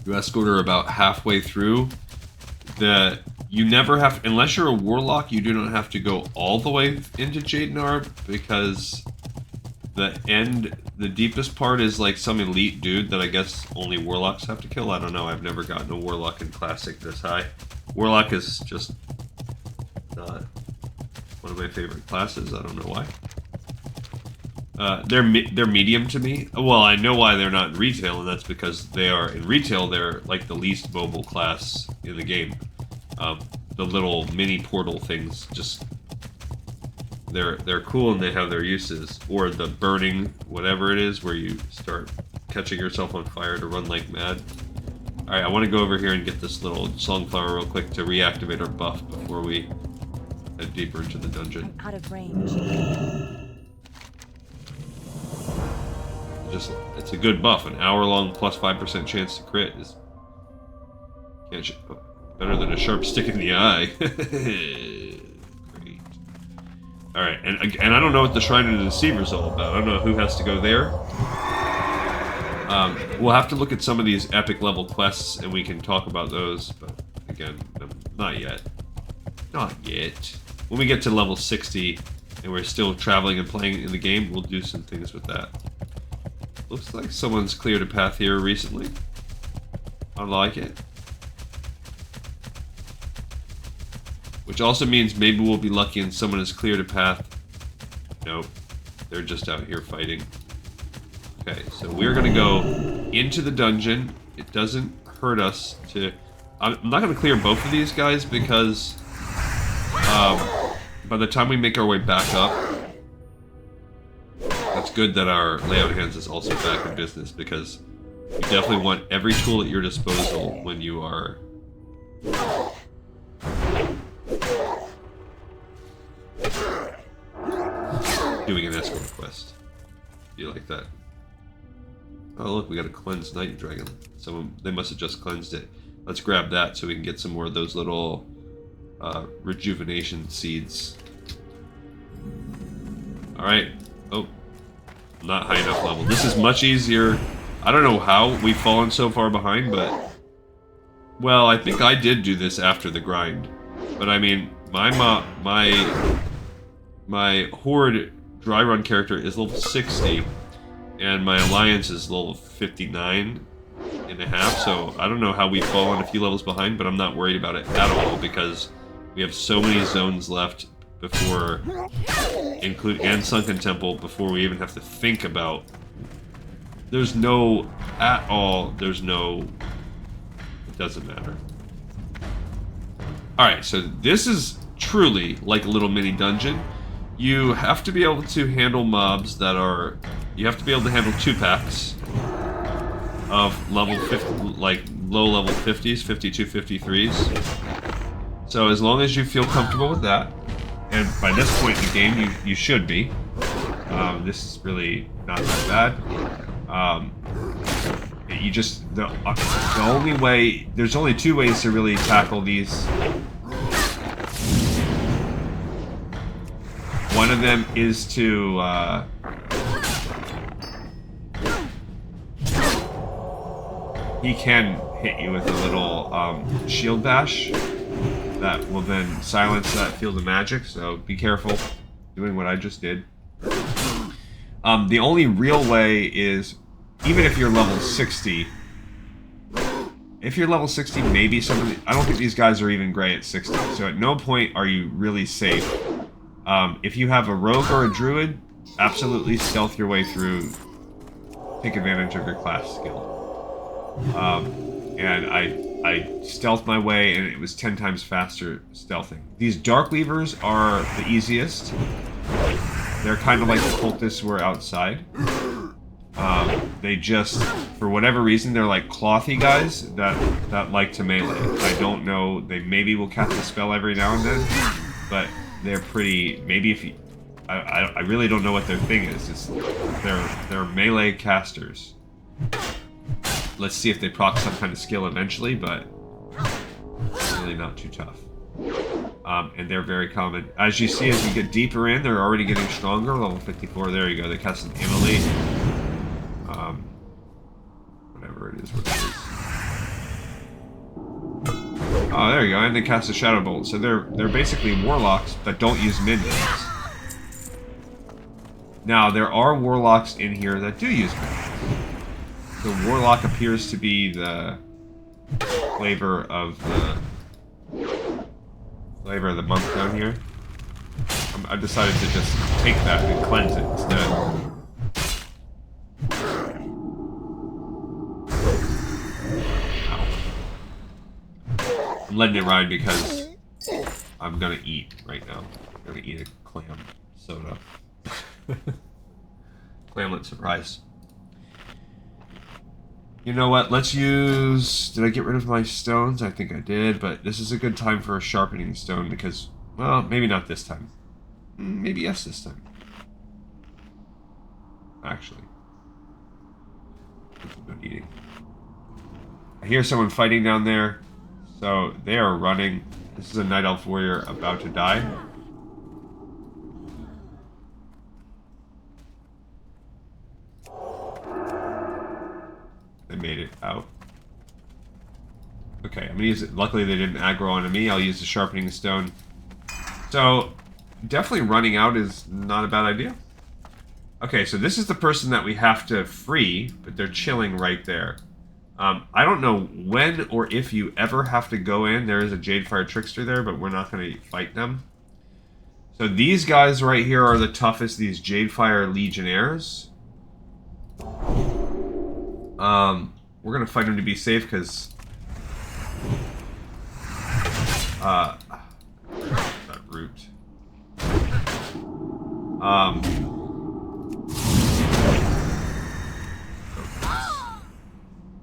You escort her about halfway through. You never have, unless you're a warlock, you do not have to go all the way into Jaedenar, because the deepest part is like some elite dude that I guess only warlocks have to kill. I don't know, I've never gotten a warlock in Classic this high. Warlock is just not one of my favorite classes, I don't know why. They're medium to me. Well, I know why they're not in retail, and that's because they are, in retail, they're like the least mobile class in the game. The little mini portal things, just they're cool and they have their uses. Or the burning, whatever it is, where you start catching yourself on fire to run like mad. Alright, I want to go over here and get this little songflower real quick to reactivate our buff before we head deeper into the dungeon. I'm out of range. just it's a good buff. An hour-long plus 5% chance to crit is better than a sharp stick in the eye. Great. All right, and I don't know what the Shrine of the Deceiver is all about. I don't know who has to go there. We'll have to look at some of these epic level quests, and we can talk about those. But again, not yet. Not yet. When we get to level 60, and we're still traveling and playing in the game, we'll do some things with that. Looks like someone's cleared a path here recently. I like it. Which also means maybe we'll be lucky and someone has cleared a path. Nope. They're just out here fighting. Okay, so we're gonna go into the dungeon. It doesn't hurt us to... I'm not gonna clear both of these guys because... by the time we make our way back up... It's good that our layout hands is also back in business because you definitely want every tool at your disposal when you are doing an escort quest. Do you like that? Oh look, we got a cleansed night dragon. They must have just cleansed it. Let's grab that so we can get some more of those little rejuvenation seeds. Alright. Oh. Not high enough level. This is much easier. I don't know how we've fallen so far behind, but... Well, I think I did do this after the grind. But I mean, my Horde dry run character is level 60. And my Alliance is level 59 and a half. So I don't know how we've fallen a few levels behind, but I'm not worried about it at all because we have so many zones left before, and Sunken Temple, before we even have to think about. There's no, at all, there's no, it doesn't matter. Alright, so this is truly like a little mini dungeon. You have to be able to handle mobs that are, you have to be able to handle 2 packs of level 50, like low level 50s, 52, 53s. So as long as you feel comfortable with that, and by this point in the game, you should be. This is really not that bad. You just the only way, there's only 2 ways to really tackle these. One of them is to he can hit you with a little shield bash. That will then silence that field of magic, so be careful doing what I just did. The only real way is, even if you're level 60, if you're level 60, maybe some of the, I don't think these guys are even gray at 60, so at no point are you really safe. If you have a rogue or a druid, absolutely stealth your way through, take advantage of your class skill. And I stealthed my way, and it was 10 times faster stealthing. These Dark Leavers are the easiest. They're kind of like the cultists who are outside. They just, for whatever reason, they're like clothy guys that like to melee. I don't know, they maybe will cast a spell every now and then, but they're pretty, maybe if you, I really don't know what their thing is. It's, they're melee casters. Let's see if they proc some kind of skill eventually, but really not too tough. And they're very common. As you see, as you get deeper in, they're already getting stronger. Level 54, there you go. They cast an Immolate. Whatever it is, what it is. Oh, there you go. And they cast a Shadow Bolt. So they're basically warlocks that don't use minions. Now, there are warlocks in here that do use minions. The warlock appears to be the flavor of the monk down here. I've decided to just take that and cleanse it instead. I'm letting it ride because I'm gonna eat right now. I'm gonna eat a clam soda. Clamlet surprise. You know what, let's use... Did I get rid of my stones? I think I did, but this is a good time for a sharpening stone because... Well, maybe not this time. Maybe yes this time. Actually. Good eating. I hear someone fighting down there. So they are running. This is a Night Elf warrior about to die. They made it out. Okay, I'm gonna use it. Luckily they didn't aggro onto me. I'll use the sharpening stone. So definitely running out is not a bad idea. Okay, so this is the person that we have to free, but they're chilling right there. I don't know when or if you ever have to go in. There is a Jadefire Trickster there, but we're not going to fight them. So these guys right here are the toughest, these Jadefire Legionnaires. We're going to fight them to be safe, because... that root.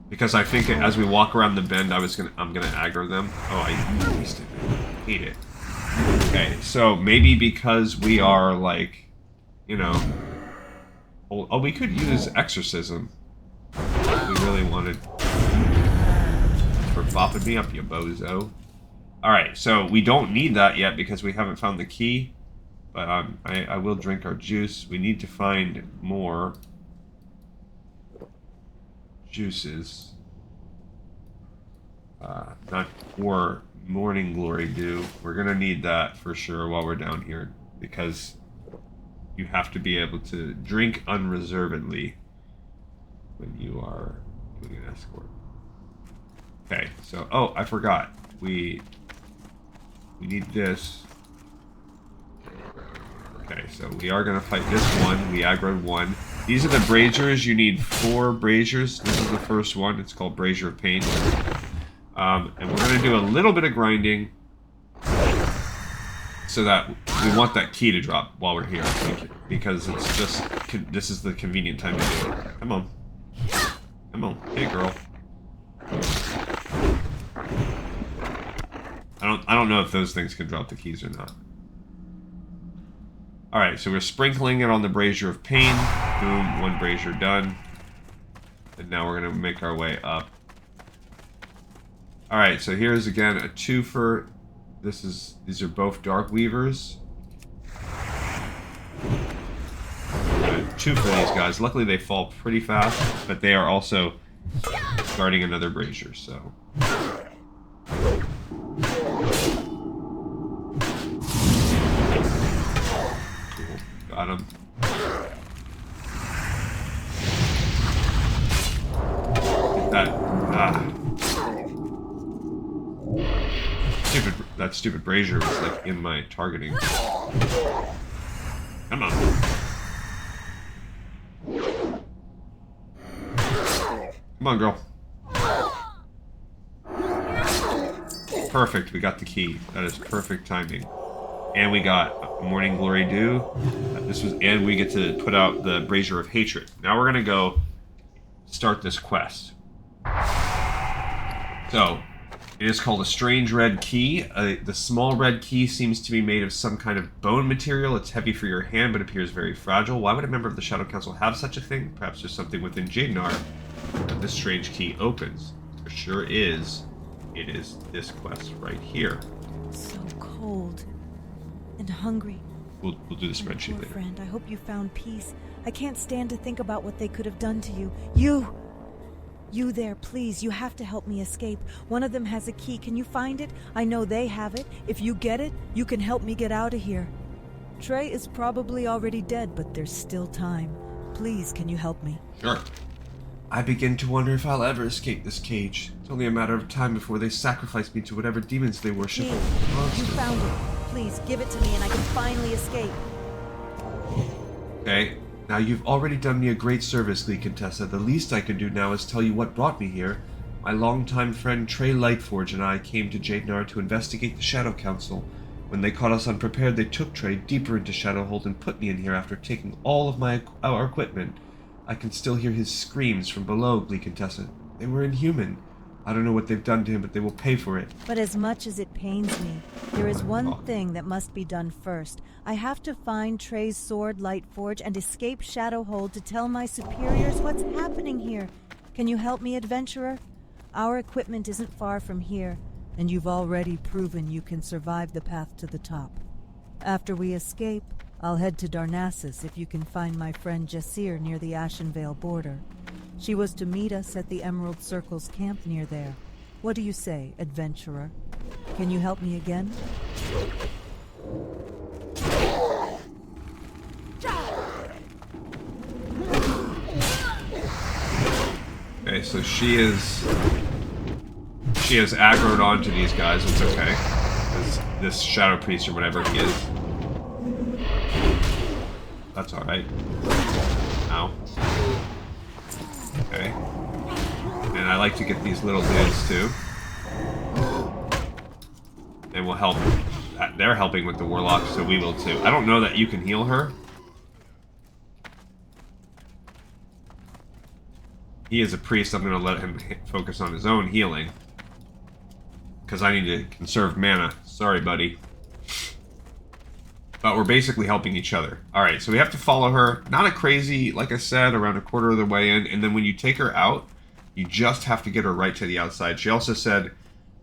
Because I think as we walk around the bend, I'm gonna aggro them. Oh, I wasted it. Hate it. Okay, so maybe because we are like, you know, oh, we could use exorcism. If we really wanted. For bopping me up, you bozo. All right, so we don't need that yet because we haven't found the key. But I will drink our juice. We need to find more juices. Not for Morning Glory Dew. We're going to need that for sure while we're down here. Because you have to be able to drink unreservedly when you are doing an escort. Okay, so... Oh, I forgot. We need this. Okay, so we are going to fight this one. We aggroed one. These are the braziers. You need 4 braziers. This is the first one. It's called Brazier of Pain. And we're going to do a little bit of grinding so that we want that key to drop while we're here. Because it's just... This is the convenient time to do it. Come on. Come on. Hey, girl. I don't know if those things can drop the keys or not. Alright, so we're sprinkling it on the Brazier of Pain. Boom, 1 brazier done. And now we're going to make our way up. Alright, so here's again a twofer. These are both Dark Weavers. 2 for these guys. Luckily they fall pretty fast, but they are also guarding another brazier, so... Got him. That stupid brazier was like in my targeting. Come on. Come on, girl. Perfect, we got the key. That is perfect timing. And we got Morning Glory Dew. And we get to put out the Brazier of Hatred. Now we're gonna go start this quest. So, it is called a Strange Red Key. The small red key seems to be made of some kind of bone material. It's heavy for your hand, but appears very fragile. Why would a member of the Shadow Council have such a thing? Perhaps there's something within Jaedenar that this strange key opens. There sure is. It is this quest right here. So cold and hungry. We'll do the spreadsheet Poor later. friend, I hope you found peace. I can't stand to think about what they could have done to you. You there, please. You have to help me escape. One of them has a key. Can you find it? I know they have it. If you get it, you can help me get out of here. Trey is probably already dead, but there's still time. Please, can you help me? Sure. I begin to wonder if I'll ever escape this cage. It's only a matter of time before they sacrifice me to whatever demons they worship. Please, you found it. Please, give it to me and I can finally escape. Okay. Now, you've already done me a great service, Lee Contessa. The least I can do now is tell you what brought me here. My longtime friend Trey Lightforge and I came to Jaedenar to investigate the Shadow Council. When they caught us unprepared, they took Trey deeper into Shadowhold and put me in here after taking all of our equipment. I can still hear his screams from below, Lee Contessa. They were inhuman. I don't know what they've done to him, but they will pay for it. But as much as it pains me, there is one thing that must be done first. I have to find Trey's sword, Lightforge, and escape Shadowhold to tell my superiors what's happening here. Can you help me, adventurer? Our equipment isn't far from here, and you've already proven you can survive the path to the top. After we escape, I'll head to Darnassus if you can find my friend Jaedenar near the Ashenvale border. She was to meet us at the Emerald Circle's camp near there. What do you say, adventurer? Can you help me again? Okay, so she has aggroed onto these guys. It's okay. This Shadow Priest or whatever he is. That's alright. Ow. Okay. And I like to get these little dudes too. And we'll help. They're helping with the Warlock, so we will too. I don't know that you can heal her. He is a priest. I'm going to let him focus on his own healing. Because I need to conserve mana. Sorry, buddy. But we're basically helping each other. Alright, so we have to follow her. Not a crazy, like I said, around a quarter of the way in. And then when you take her out, you just have to get her right to the outside. She also said,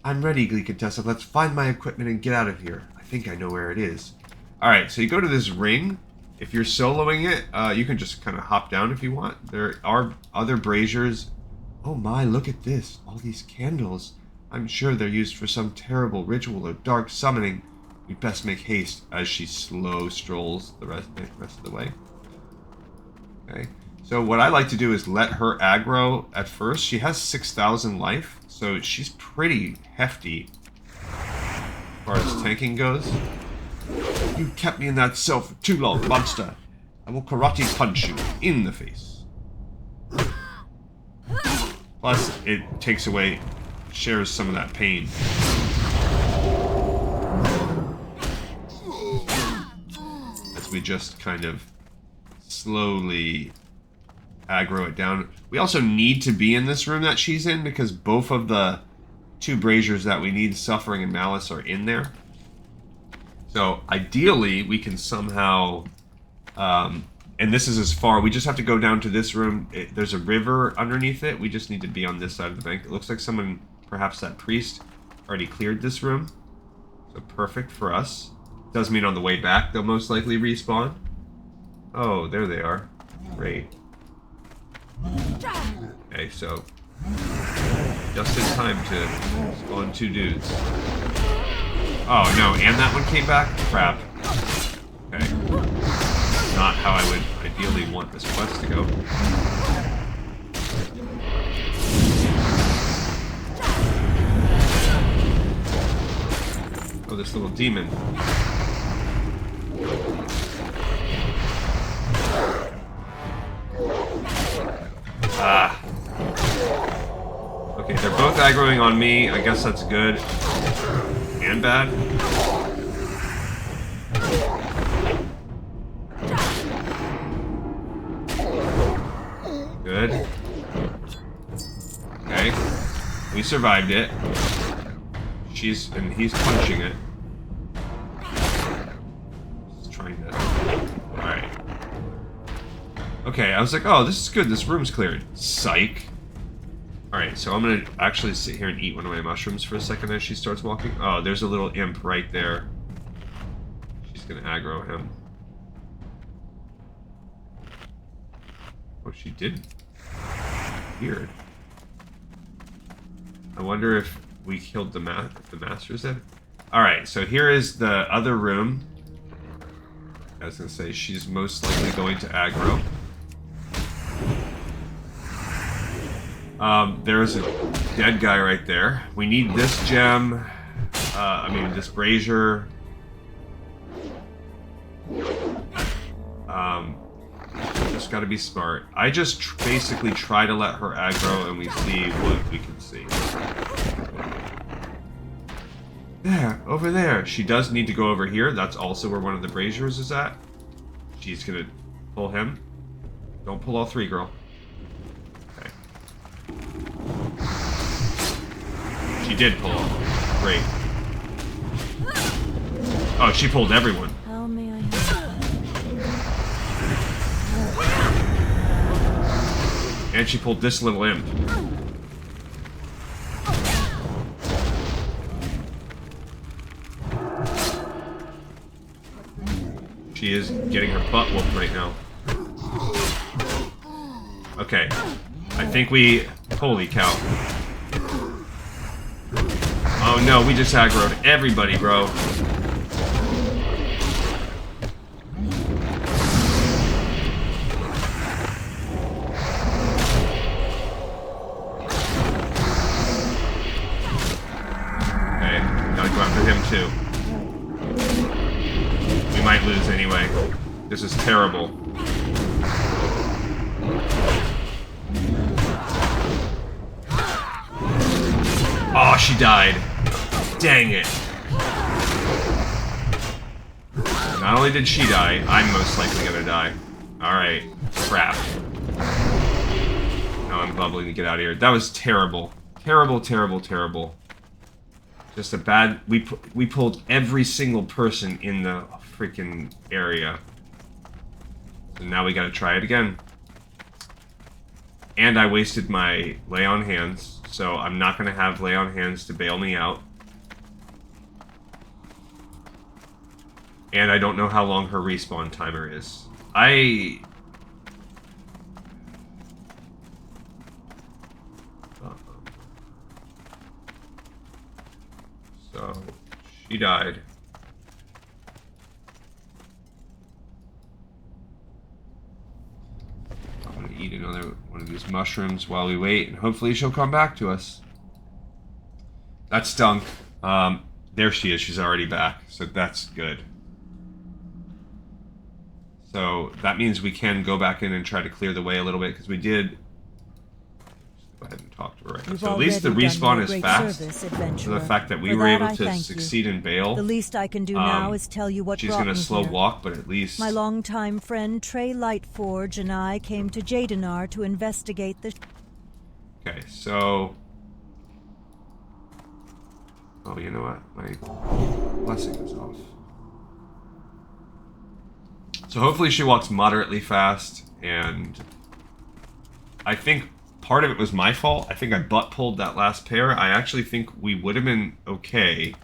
I'm ready, Glicantessa. Let's find my equipment and get out of here. I think I know where it is. Alright, so you go to this ring. If you're soloing it, you can just kind of hop down if you want. There are other braziers. Oh my, look at this. All these candles. I'm sure they're used for some terrible ritual or dark summoning. We'd best make haste as she slow strolls the rest of the way. Okay. So what I like to do is let her aggro at first. She has 6,000 life, so she's pretty hefty as far as tanking goes. You kept me in that cell for too long, monster. I will karate punch you in the face. Plus, it takes away, shares some of that pain. As we just kind of slowly aggro it down. We also need to be in this room that she's in because both of the two braziers that we need, Suffering and Malice, are in there. So ideally, we can somehow, and this is as far, we just have to go down to this room. There's a river underneath it. We just need to be on this side of the bank. It looks like someone, perhaps that priest, already cleared this room. So perfect for us. Does mean on the way back, they'll most likely respawn. Oh, there they are. Great. Okay, so just in time to spawn two dudes. Oh no, and that one came back? Crap. Okay. Not how I would ideally want this quest to go. Oh, this little demon. Ah. Okay, they're both aggroing on me. I guess that's good. And bad. Good. Okay. We survived it. He's punching it. Just trying to... Alright. Okay, I was like, oh, this is good. This room's cleared. Psych. Alright, so I'm gonna actually sit here and eat one of my mushrooms for a second as she starts walking. Oh, there's a little imp right there. She's gonna aggro him. Oh, she didn't. Weird. I wonder if we killed the masters then? Alright, so here is the other room. I was gonna say, she's most likely going to aggro. There's a dead guy right there. We need this gem. This brazier. Just gotta be smart. I just basically try to let her aggro and we see what we can see. There, over there. She does need to go over here. That's also where one of the braziers is at. She's gonna pull him. Don't pull all three, girl. Okay. She did pull him. Great. Oh, she pulled everyone. How may I help? And she pulled this little imp. She is getting her butt whooped right now. Okay. I think we... Holy cow. Oh no, we just aggroed everybody, bro. Okay, gotta go after him too. We might lose anyway. This is terrible. Oh, she died. Dang it. Not only did she die, I'm most likely gonna die. Alright. Crap. Now I'm bubbling to get out of here. That was terrible. Terrible, terrible, terrible. Just a bad... We pulled every single person in the freaking area. So now we gotta try it again. And I wasted my lay on hands, so I'm not gonna have lay on hands to bail me out. And I don't know how long her respawn timer is. So, she died. I'm gonna eat another one of these mushrooms while we wait, and hopefully she'll come back to us. That stunk. There she is. She's already back, so that's good. So that means we can go back in and try to clear the way a little bit, because we did... Go ahead and talk to her right now. So at least the respawn is fast. So the fact that we were able to succeed in bail. The least I can do now is tell you what she's brought going to me slow here. walk, but at least... My longtime friend Trey Lightforge and I came to Jaedenar to investigate the... Okay, so... Oh, you know what? My blessing is off. So hopefully she walks moderately fast, and I think part of it was my fault. I think I butt pulled that last pair. I actually think we would have been okay.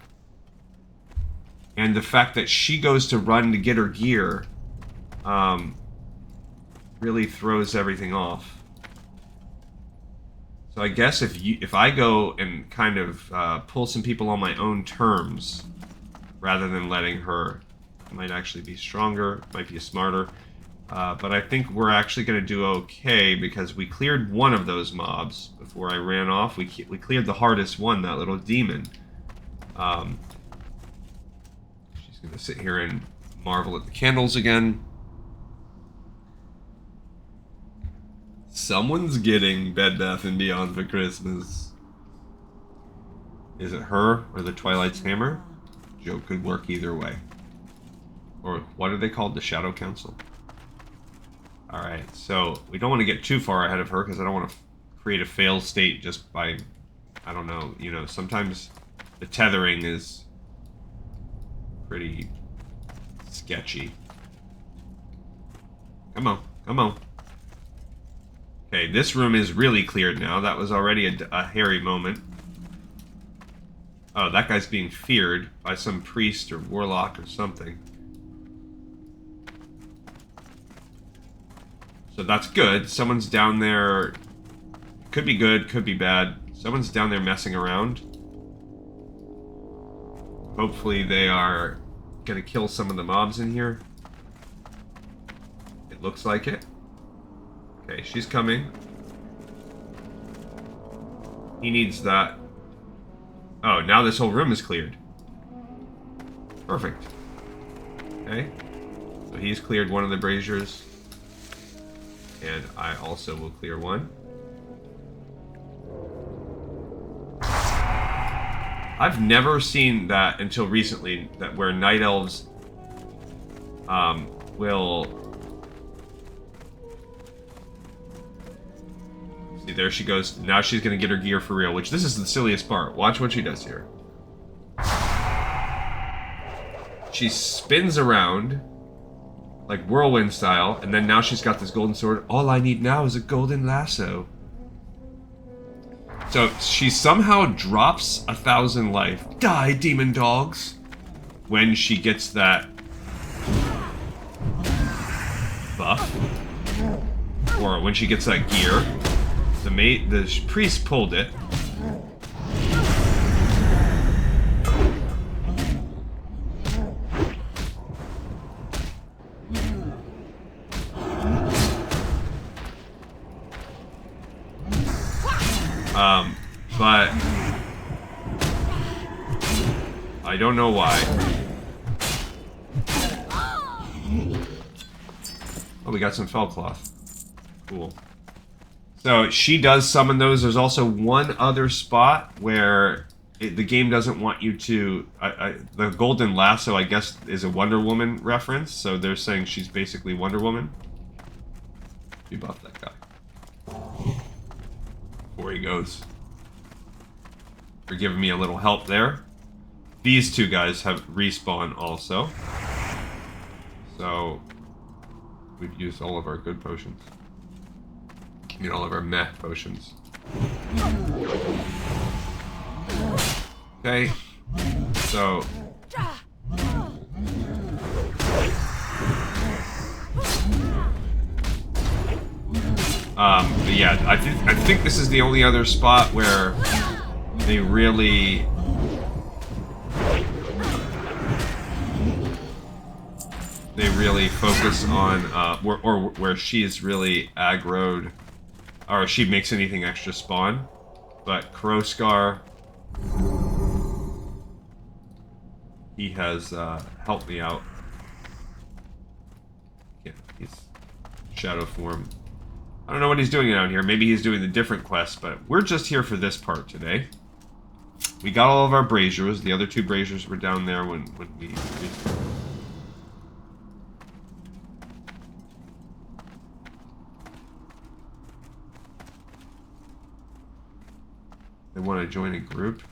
And the fact that she goes to run to get her gear really throws everything off. So I guess if I go and kind of pull some people on my own terms, rather than letting her, it might actually be stronger, might be smarter. But I think we're actually going to do okay, because we cleared one of those mobs before I ran off. We cleared the hardest one, that little demon. She's going to sit here and marvel at the candles again. Someone's getting Bed Bath & Beyond for Christmas. Is it her or the Twilight's Hammer? Joke could work either way. Or what are they called? The Shadow Council? Alright, so we don't want to get too far ahead of her, because I don't want to create a fail state just by, I don't know, you know, sometimes the tethering is pretty sketchy. Come on, come on. Okay, this room is really cleared now. That was already a hairy moment. Oh, that guy's being feared by some priest or warlock or something. So that's good. Someone's down there. Could be good, could be bad. Someone's down there messing around. Hopefully they are gonna kill some of the mobs in here. It looks like it. Okay, she's coming. He needs that. Oh, now this whole room is cleared. Perfect. Okay. So he's cleared one of the braziers. And I also will clear one. I've never seen that until recently, that where night elves will... See, there she goes. Now she's going to get her gear for real, which this is the silliest part. Watch what she does here. She spins around, like whirlwind style, and then now she's got this golden sword. All I need now is a golden lasso. So she somehow drops 1,000 life. Die, demon dogs! When she gets that buff, or when she gets that gear. The priest pulled it. But I don't know why. Oh, we got some fell cloth. Cool. So she does summon those. There's also one other spot where the game doesn't want you to... the golden lasso, I guess, is a Wonder Woman reference. So they're saying she's basically Wonder Woman. Debuff that guy. Before he goes. For giving me a little help there. These two guys have respawn also. So we've used all of our good potions. I mean, all of our meh potions. Okay. So but yeah, I think this is the only other spot where they really focus on where she's really aggroed, or she makes anything extra spawn. But Crowscar, he has helped me out. Yeah, he's shadow form. I don't know what he's doing out here. Maybe he's doing the different quest, but we're just here for this part today. We got all of our braziers. The other two braziers were down there when we... They want to join a group.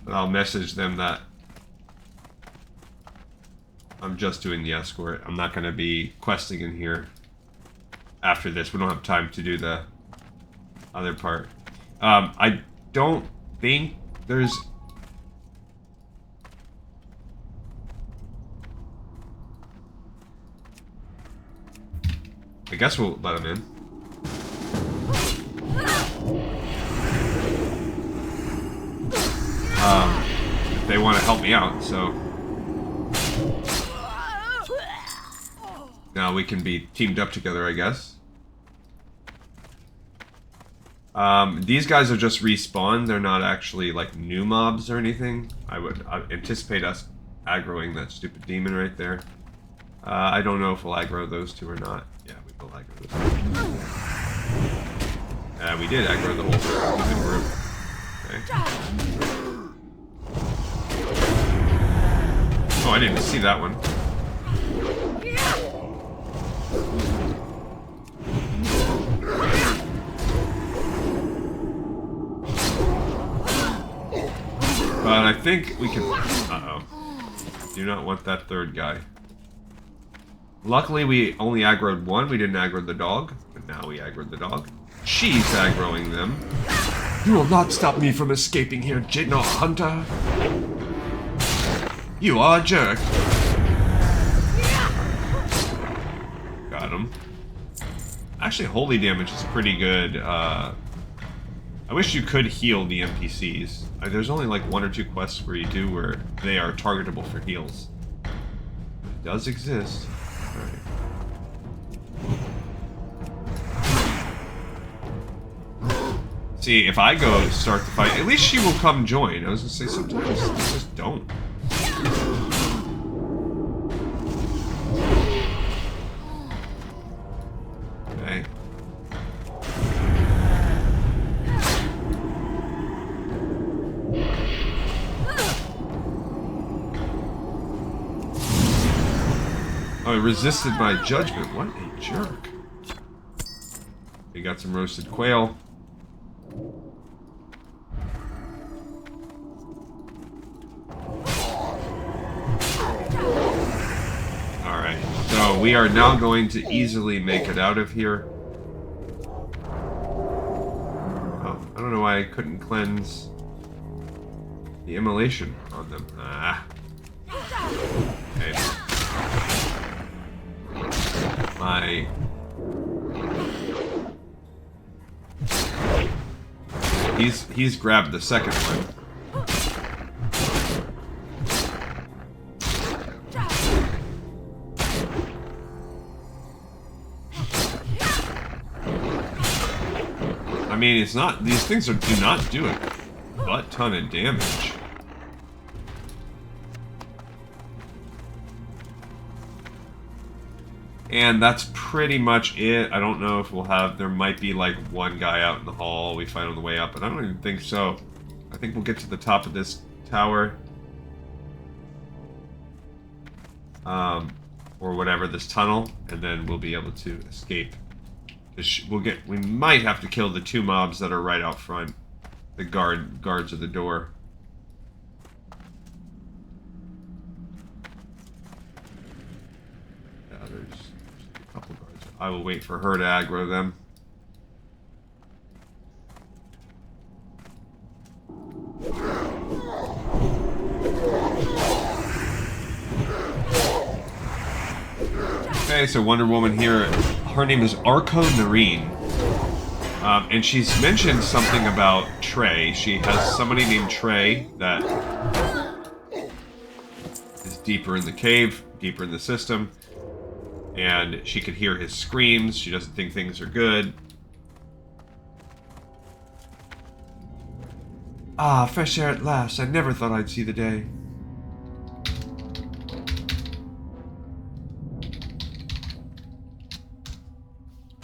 But I'll message them that I'm just doing the escort. I'm not going to be questing in here after this. We don't have time to do the other part. I don't think there's... I guess we'll let him in. If they want to help me out, so... Now we can be teamed up together, I guess. These guys are just respawned. They're not actually like new mobs or anything. I would anticipate us aggroing that stupid demon right there. I don't know if we'll aggro those two or not. Yeah, we will aggro those two. We did aggro the whole stupid group. Okay. Oh, I didn't even see that one. But I think we can... Uh-oh. Do not want that third guy. Luckily, we only aggroed one. We didn't aggro the dog. But now we aggroed the dog. She's aggroing them. You will not stop me from escaping here, Jaedenar Hunter. You are a jerk. Got him. Actually, holy damage is pretty good. I wish you could heal the NPCs. There's only like one or two quests where you do where they are targetable for heals. It does exist. Alright. See, if I go start the fight, at least she will come join. I was gonna say, sometimes they just don't. Okay. Oh, it resisted my judgment. What a jerk. We got some roasted quail. Alright, so we are now going to easily make it out of here. Oh, I don't know why I couldn't cleanse the immolation on them. Ah. Okay. He's grabbed the second one. I mean, it's not, these things do not do a butt ton of damage. And that's pretty much it. I don't know if we'll have, there might be like one guy out in the hall we fight on the way up, but I don't even think so. I think we'll get to the top of this tower. Or whatever, this tunnel, and then we'll be able to escape. We might have to kill the 2 mobs that are right out front. The guards of the door. Yeah, there's a couple guards. I will wait for her to aggro them. Okay, so Wonder Woman here, her name is Arco Nareen. And she's mentioned something about Trey. She has somebody named Trey that is deeper in the cave, deeper in the system. And she can hear his screams. She doesn't think things are good. Ah, fresh air at last. I never thought I'd see the day.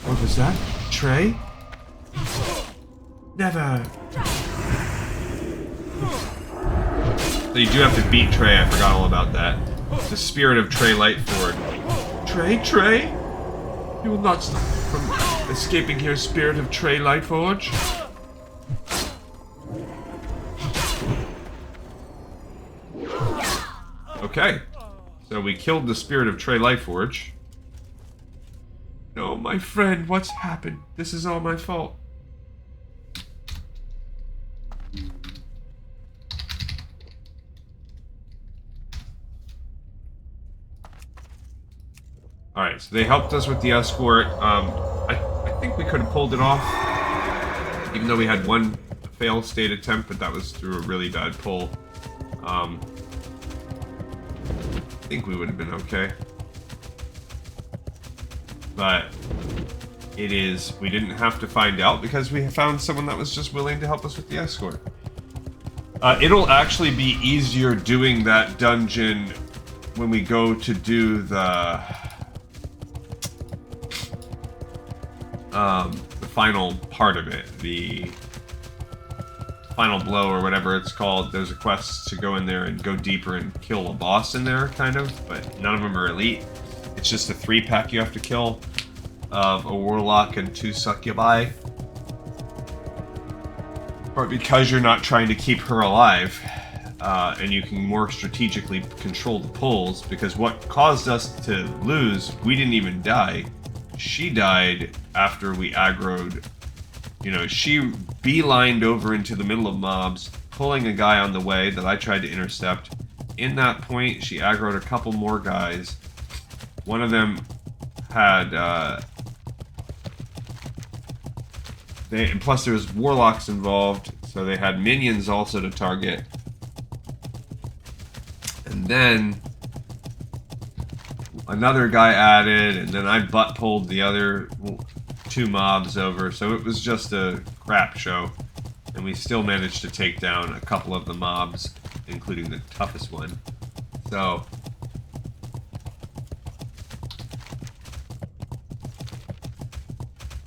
What was that? Trey? Never. So you do have to beat Trey. I forgot all about that. The spirit of Trey Lightford. Trey? You will not stop from escaping here, spirit of Trey Lightforge. Okay. So we killed the spirit of Trey Lightforge. No, my friend, what's happened? This is all my fault. Alright, so they helped us with the escort. I think we could have pulled it off. Even though we had one failed state attempt, but that was through a really bad pull. I think we would have been okay. But we didn't have to find out because we found someone that was just willing to help us with the escort. It'll actually be easier doing that dungeon when we go to do the final part of it, the final blow or whatever it's called. There's a quest to go in there and go deeper and kill a boss in there, kind of, but none of them are elite. It's just a 3-pack you have to kill of a warlock and 2 succubi. Or because you're not trying to keep her alive, and you can more strategically control the pulls, because what caused us to lose, we didn't even die. She died after we aggroed. You know, she beelined over into the middle of mobs, pulling a guy on the way that I tried to intercept. In that point, she aggroed a couple more guys. One of them had, and plus there was warlocks involved, so they had minions also to target. And then another guy added, and then I butt-pulled the other 2 mobs over, so it was just a crap show. And we still managed to take down a couple of the mobs, including the toughest one. So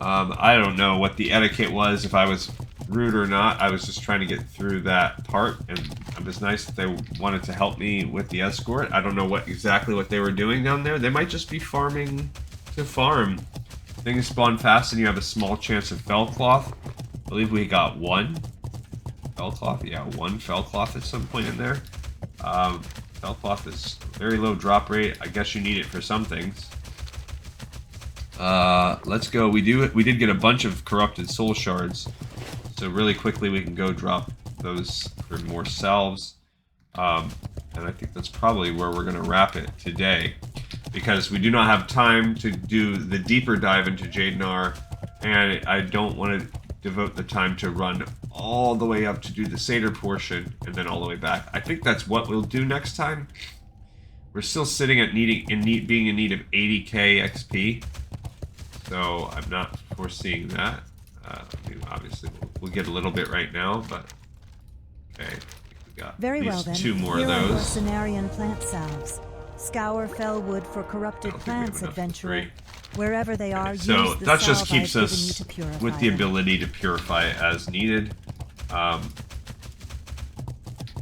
I don't know what the etiquette was, if I was rude or not, I was just trying to get through that part, and it was nice that they wanted to help me with the escort. I don't know exactly what they were doing down there. They might just be farming to farm. Things spawn fast and you have a small chance of fell cloth. I believe we got one fell cloth. Yeah, one fell cloth at some point in there. Fell cloth is very low drop rate. I guess you need it for some things. Let's go. We did get a bunch of corrupted soul shards, so really quickly we can go drop those for more salves. And I think that's probably where we're going to wrap it today, because we do not have time to do the deeper dive into Jaedenar, and I don't want to devote the time to run all the way up to do the Seder portion and then all the way back. I think that's what we'll do next time. We're still sitting at being in need of 80k XP. So I'm not foreseeing that. Obviously, we'll get a little bit right now, but okay. We got Very at well least then. 2 more Here of are your those. Cenarian plant salves. Scour Felwood for corrupted plants, adventurer. Wherever they are, So use the that just salve keeps I've us given you to purify with the them. ability to purify as needed.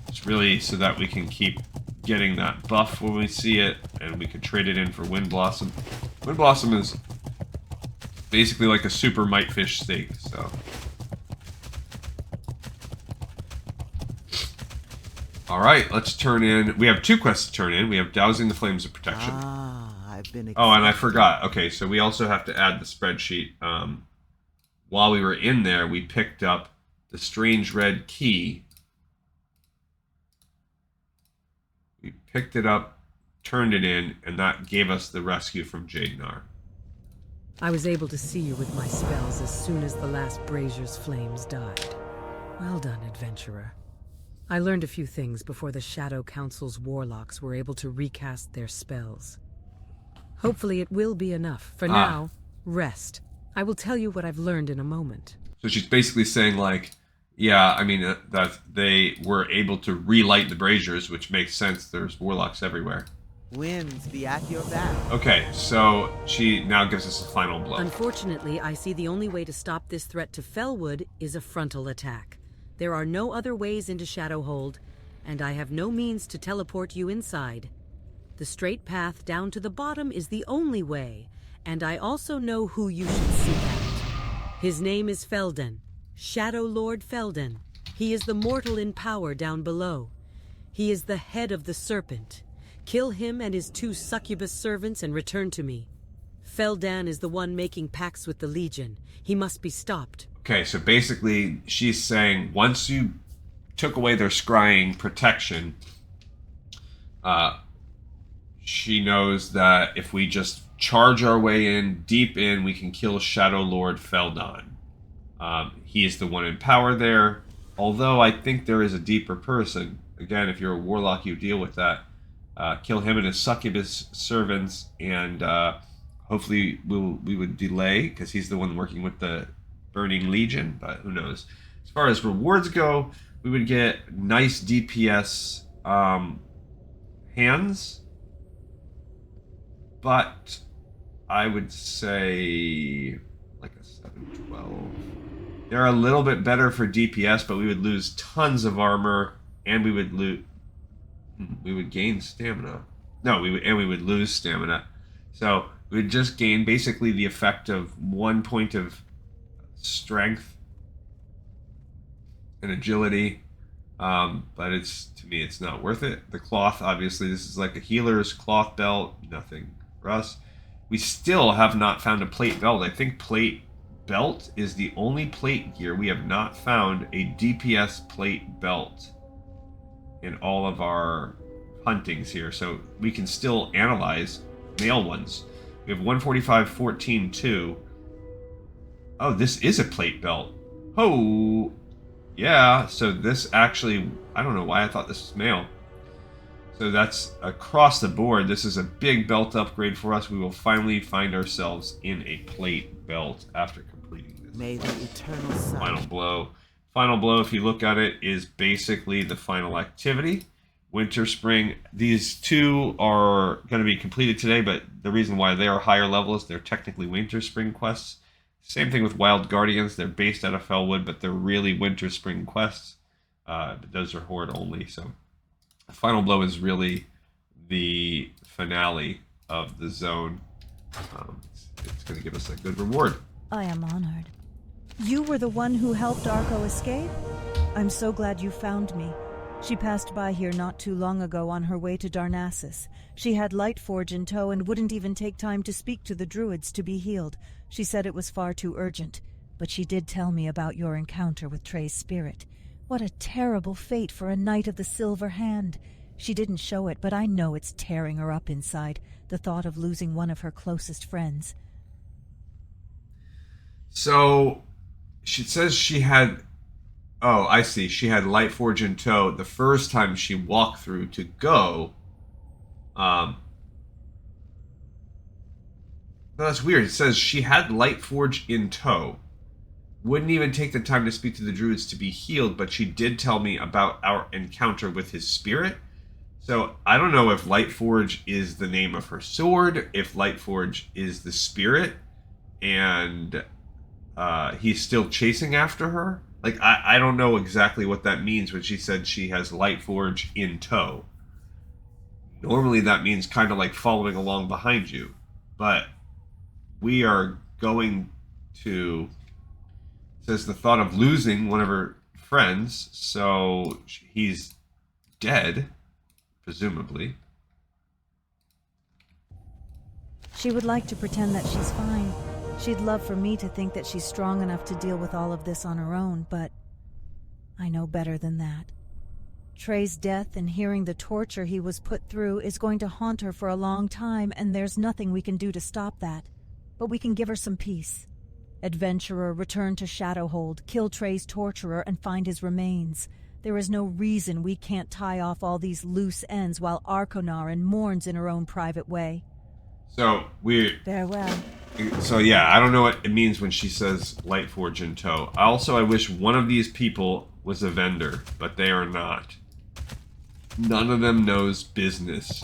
It's really so that we can keep getting that buff when we see it, and we can trade it in for Wind Blossom. Wind Blossom is basically like a super mitefish steak, so. Alright, let's turn in. We have 2 quests to turn in. We have Dousing the Flames of Protection. I've been Oh, and I forgot. Okay, so we also have to add the spreadsheet. While we were in there, we picked up the strange red key. We picked it up, turned it in, and that gave us the rescue from Jaedenar. I was able to see you with my spells as soon as the last brazier's flames died. Well done, adventurer. I learned a few things before the Shadow Council's warlocks were able to recast their spells. Hopefully it will be enough. For now, rest. I will tell you what I've learned in a moment. So she's basically saying, like, yeah, I mean, that they were able to relight the braziers, which makes sense. There's warlocks everywhere. Winds be at your back. Okay, so she now gives us a final blow. Unfortunately, I see the only way to stop this threat to Felwood is a frontal attack. There are no other ways into Shadowhold, and I have no means to teleport you inside. The straight path down to the bottom is the only way, and I also know who you should seek out. His name is Felden, Shadow Lord Felden. He is the mortal in power down below. He is the head of the serpent. Kill him and his 2 succubus servants and return to me. Feldan is the one making pacts with the Legion. He must be stopped. Okay, so basically she's saying once you took away their scrying protection, she knows that if we just charge our way in, deep in, we can kill Shadow Lord Feldan. He is the one in power there, although I think there is a deeper person. Again, if you're a warlock, you deal with that. Kill him and his succubus servants, and hopefully we would delay, because he's the one working with the Burning Legion, but who knows. As far as rewards go, we would get nice DPS hands, but I would say like a 712. They're a little bit better for DPS, but we would lose tons of armor, and we would gain stamina. No, we would lose stamina. So we would just gain basically the effect of 1 point of strength and agility, but to me it's not worth it. The cloth, obviously, this is like a healer's cloth belt, nothing for us. We still have not found a plate belt. I think plate belt is the only plate gear. We have not found a DPS plate belt in all of our huntings here, so we can still analyze male ones. We have 145, 14, 2. Oh, this is a plate belt. Oh, yeah. So this actually, I don't know why I thought this was male. So that's across the board. This is a big belt upgrade for us. We will finally find ourselves in a plate belt after completing this. May the eternal sun. Final blow. Final blow, if you look at it, is basically the final activity. Winter, spring. These 2 are going to be completed today, but the reason why they are higher level is they're technically winter, spring quests. Same thing with Wild Guardians. They're based out of Felwood, but they're really winter spring quests. But those are horde only. So Final Blow is really the finale of the zone. It's going to give us a good reward. I am honored. You were the one who helped Arco escape? I'm so glad you found me. She passed by here not too long ago on her way to Darnassus. She had Lightforge in tow and wouldn't even take time to speak to the druids to be healed. She said it was far too urgent, but she did tell me about your encounter with Trey's spirit. What a terrible fate for a Knight of the Silver Hand. She didn't show it, but I know it's tearing her up inside, the thought of losing one of her closest friends. So, she says she had... Oh, I see. She had Lightforge in tow the first time she walked through to go. That's weird. It says she had Lightforge in tow. Wouldn't even take the time to speak to the druids to be healed, but she did tell me about our encounter with his spirit. So I don't know if Lightforge is the name of her sword, if Lightforge is the spirit, and he's still chasing after her. Like, I don't know exactly what that means when she said she has Lightforge in tow. Normally that means kind of like following along behind you. But we are going to... It says the thought of losing one of her friends, so he's dead, presumably. She would like to pretend that she's fine. She'd love for me to think that she's strong enough to deal with all of this on her own, but I know better than that. Trey's death and hearing the torture he was put through is going to haunt her for a long time, and there's nothing we can do to stop that. But we can give her some peace. Adventurer, return to Shadowhold, kill Trey's torturer, and find his remains. There is no reason we can't tie off all these loose ends while Arconarin mourns in her own private way. So, Farewell. So yeah, I don't know what it means when she says Lightforge in tow. I wish one of these people was a vendor, but they are not. None of them knows business.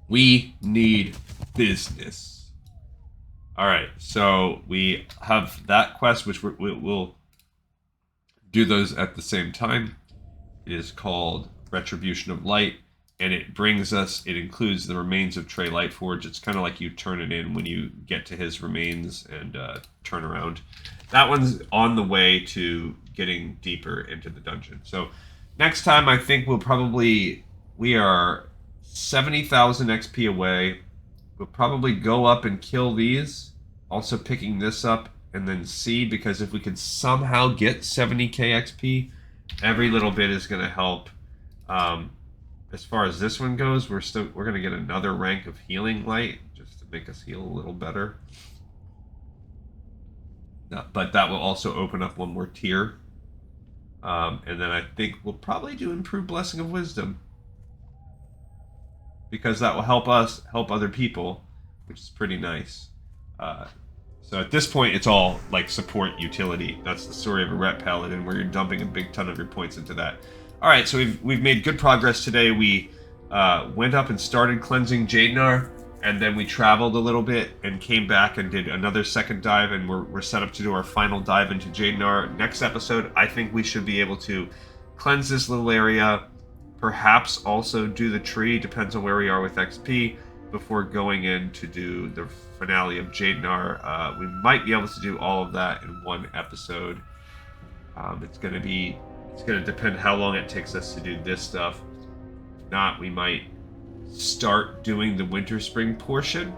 We need business. Alright, so we have that quest, which we'll do those at the same time. It is called Retribution of Light. And it includes the remains of Trey Lightforge. It's kind of like you turn it in when you get to his remains and turn around. That one's on the way to getting deeper into the dungeon. So next time, I think we are 70,000 XP away. We'll probably go up and kill these. Also picking this up and then see, because if we can somehow get 70k XP, every little bit is going to help. As far as this one goes, we're going to get another rank of healing light just to make us heal a little better. But that will also open up one more tier. And then I think we'll probably do improved Blessing of Wisdom, because that will help us help other people, which is pretty nice. So at this point, it's all like support utility. That's the story of a Ret Paladin, where you're dumping a big ton of your points into that. All right, so we've made good progress today. We went up and started cleansing Jaedenar, and then we traveled a little bit and came back and did another second dive, and we're set up to do our final dive into Jaedenar. Next episode, I think we should be able to cleanse this little area, perhaps also do the tree, depends on where we are with XP, before going in to do the finale of Jaedenar. We might be able to do all of that in one episode. It's going to depend how long it takes us to do this stuff. If not, we might start doing the winter spring portion.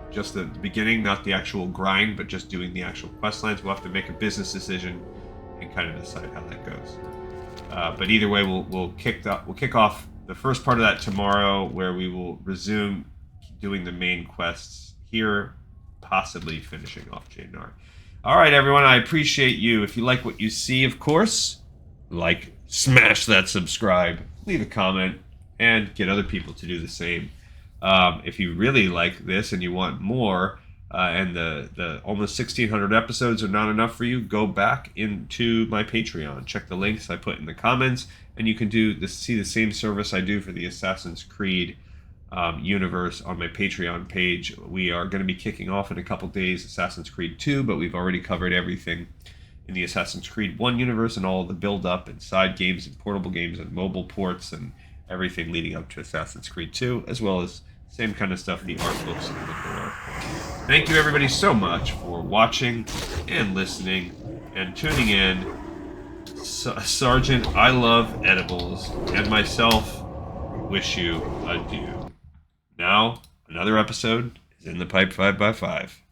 Just the beginning, not the actual grind, but just doing the actual quest lines. We'll have to make a business decision and kind of decide how that goes. But either way, we'll kick off the first part of that tomorrow, where we will resume doing the main quests here, possibly finishing off Jaedenar. All right, everyone, I appreciate you. If you like what you see, of course, smash that subscribe, leave a comment, and get other people to do the same. If you really like this and you want more, and the almost 1,600 episodes are not enough for you, go back into my Patreon. Check the links I put in the comments, and you can see the same service I do for the Assassin's Creed universe on my Patreon page. We are going to be kicking off in a couple days Assassin's Creed 2, but we've already covered everything in the Assassin's Creed 1 universe and all of the build-up and side games and portable games and mobile ports and everything leading up to Assassin's Creed 2, as well as same kind of stuff, the art books and the lore. Thank you everybody so much for watching and listening and tuning in. Sergeant I Love Edibles and myself wish you adieu. Now, another episode is in the pipe 5x5.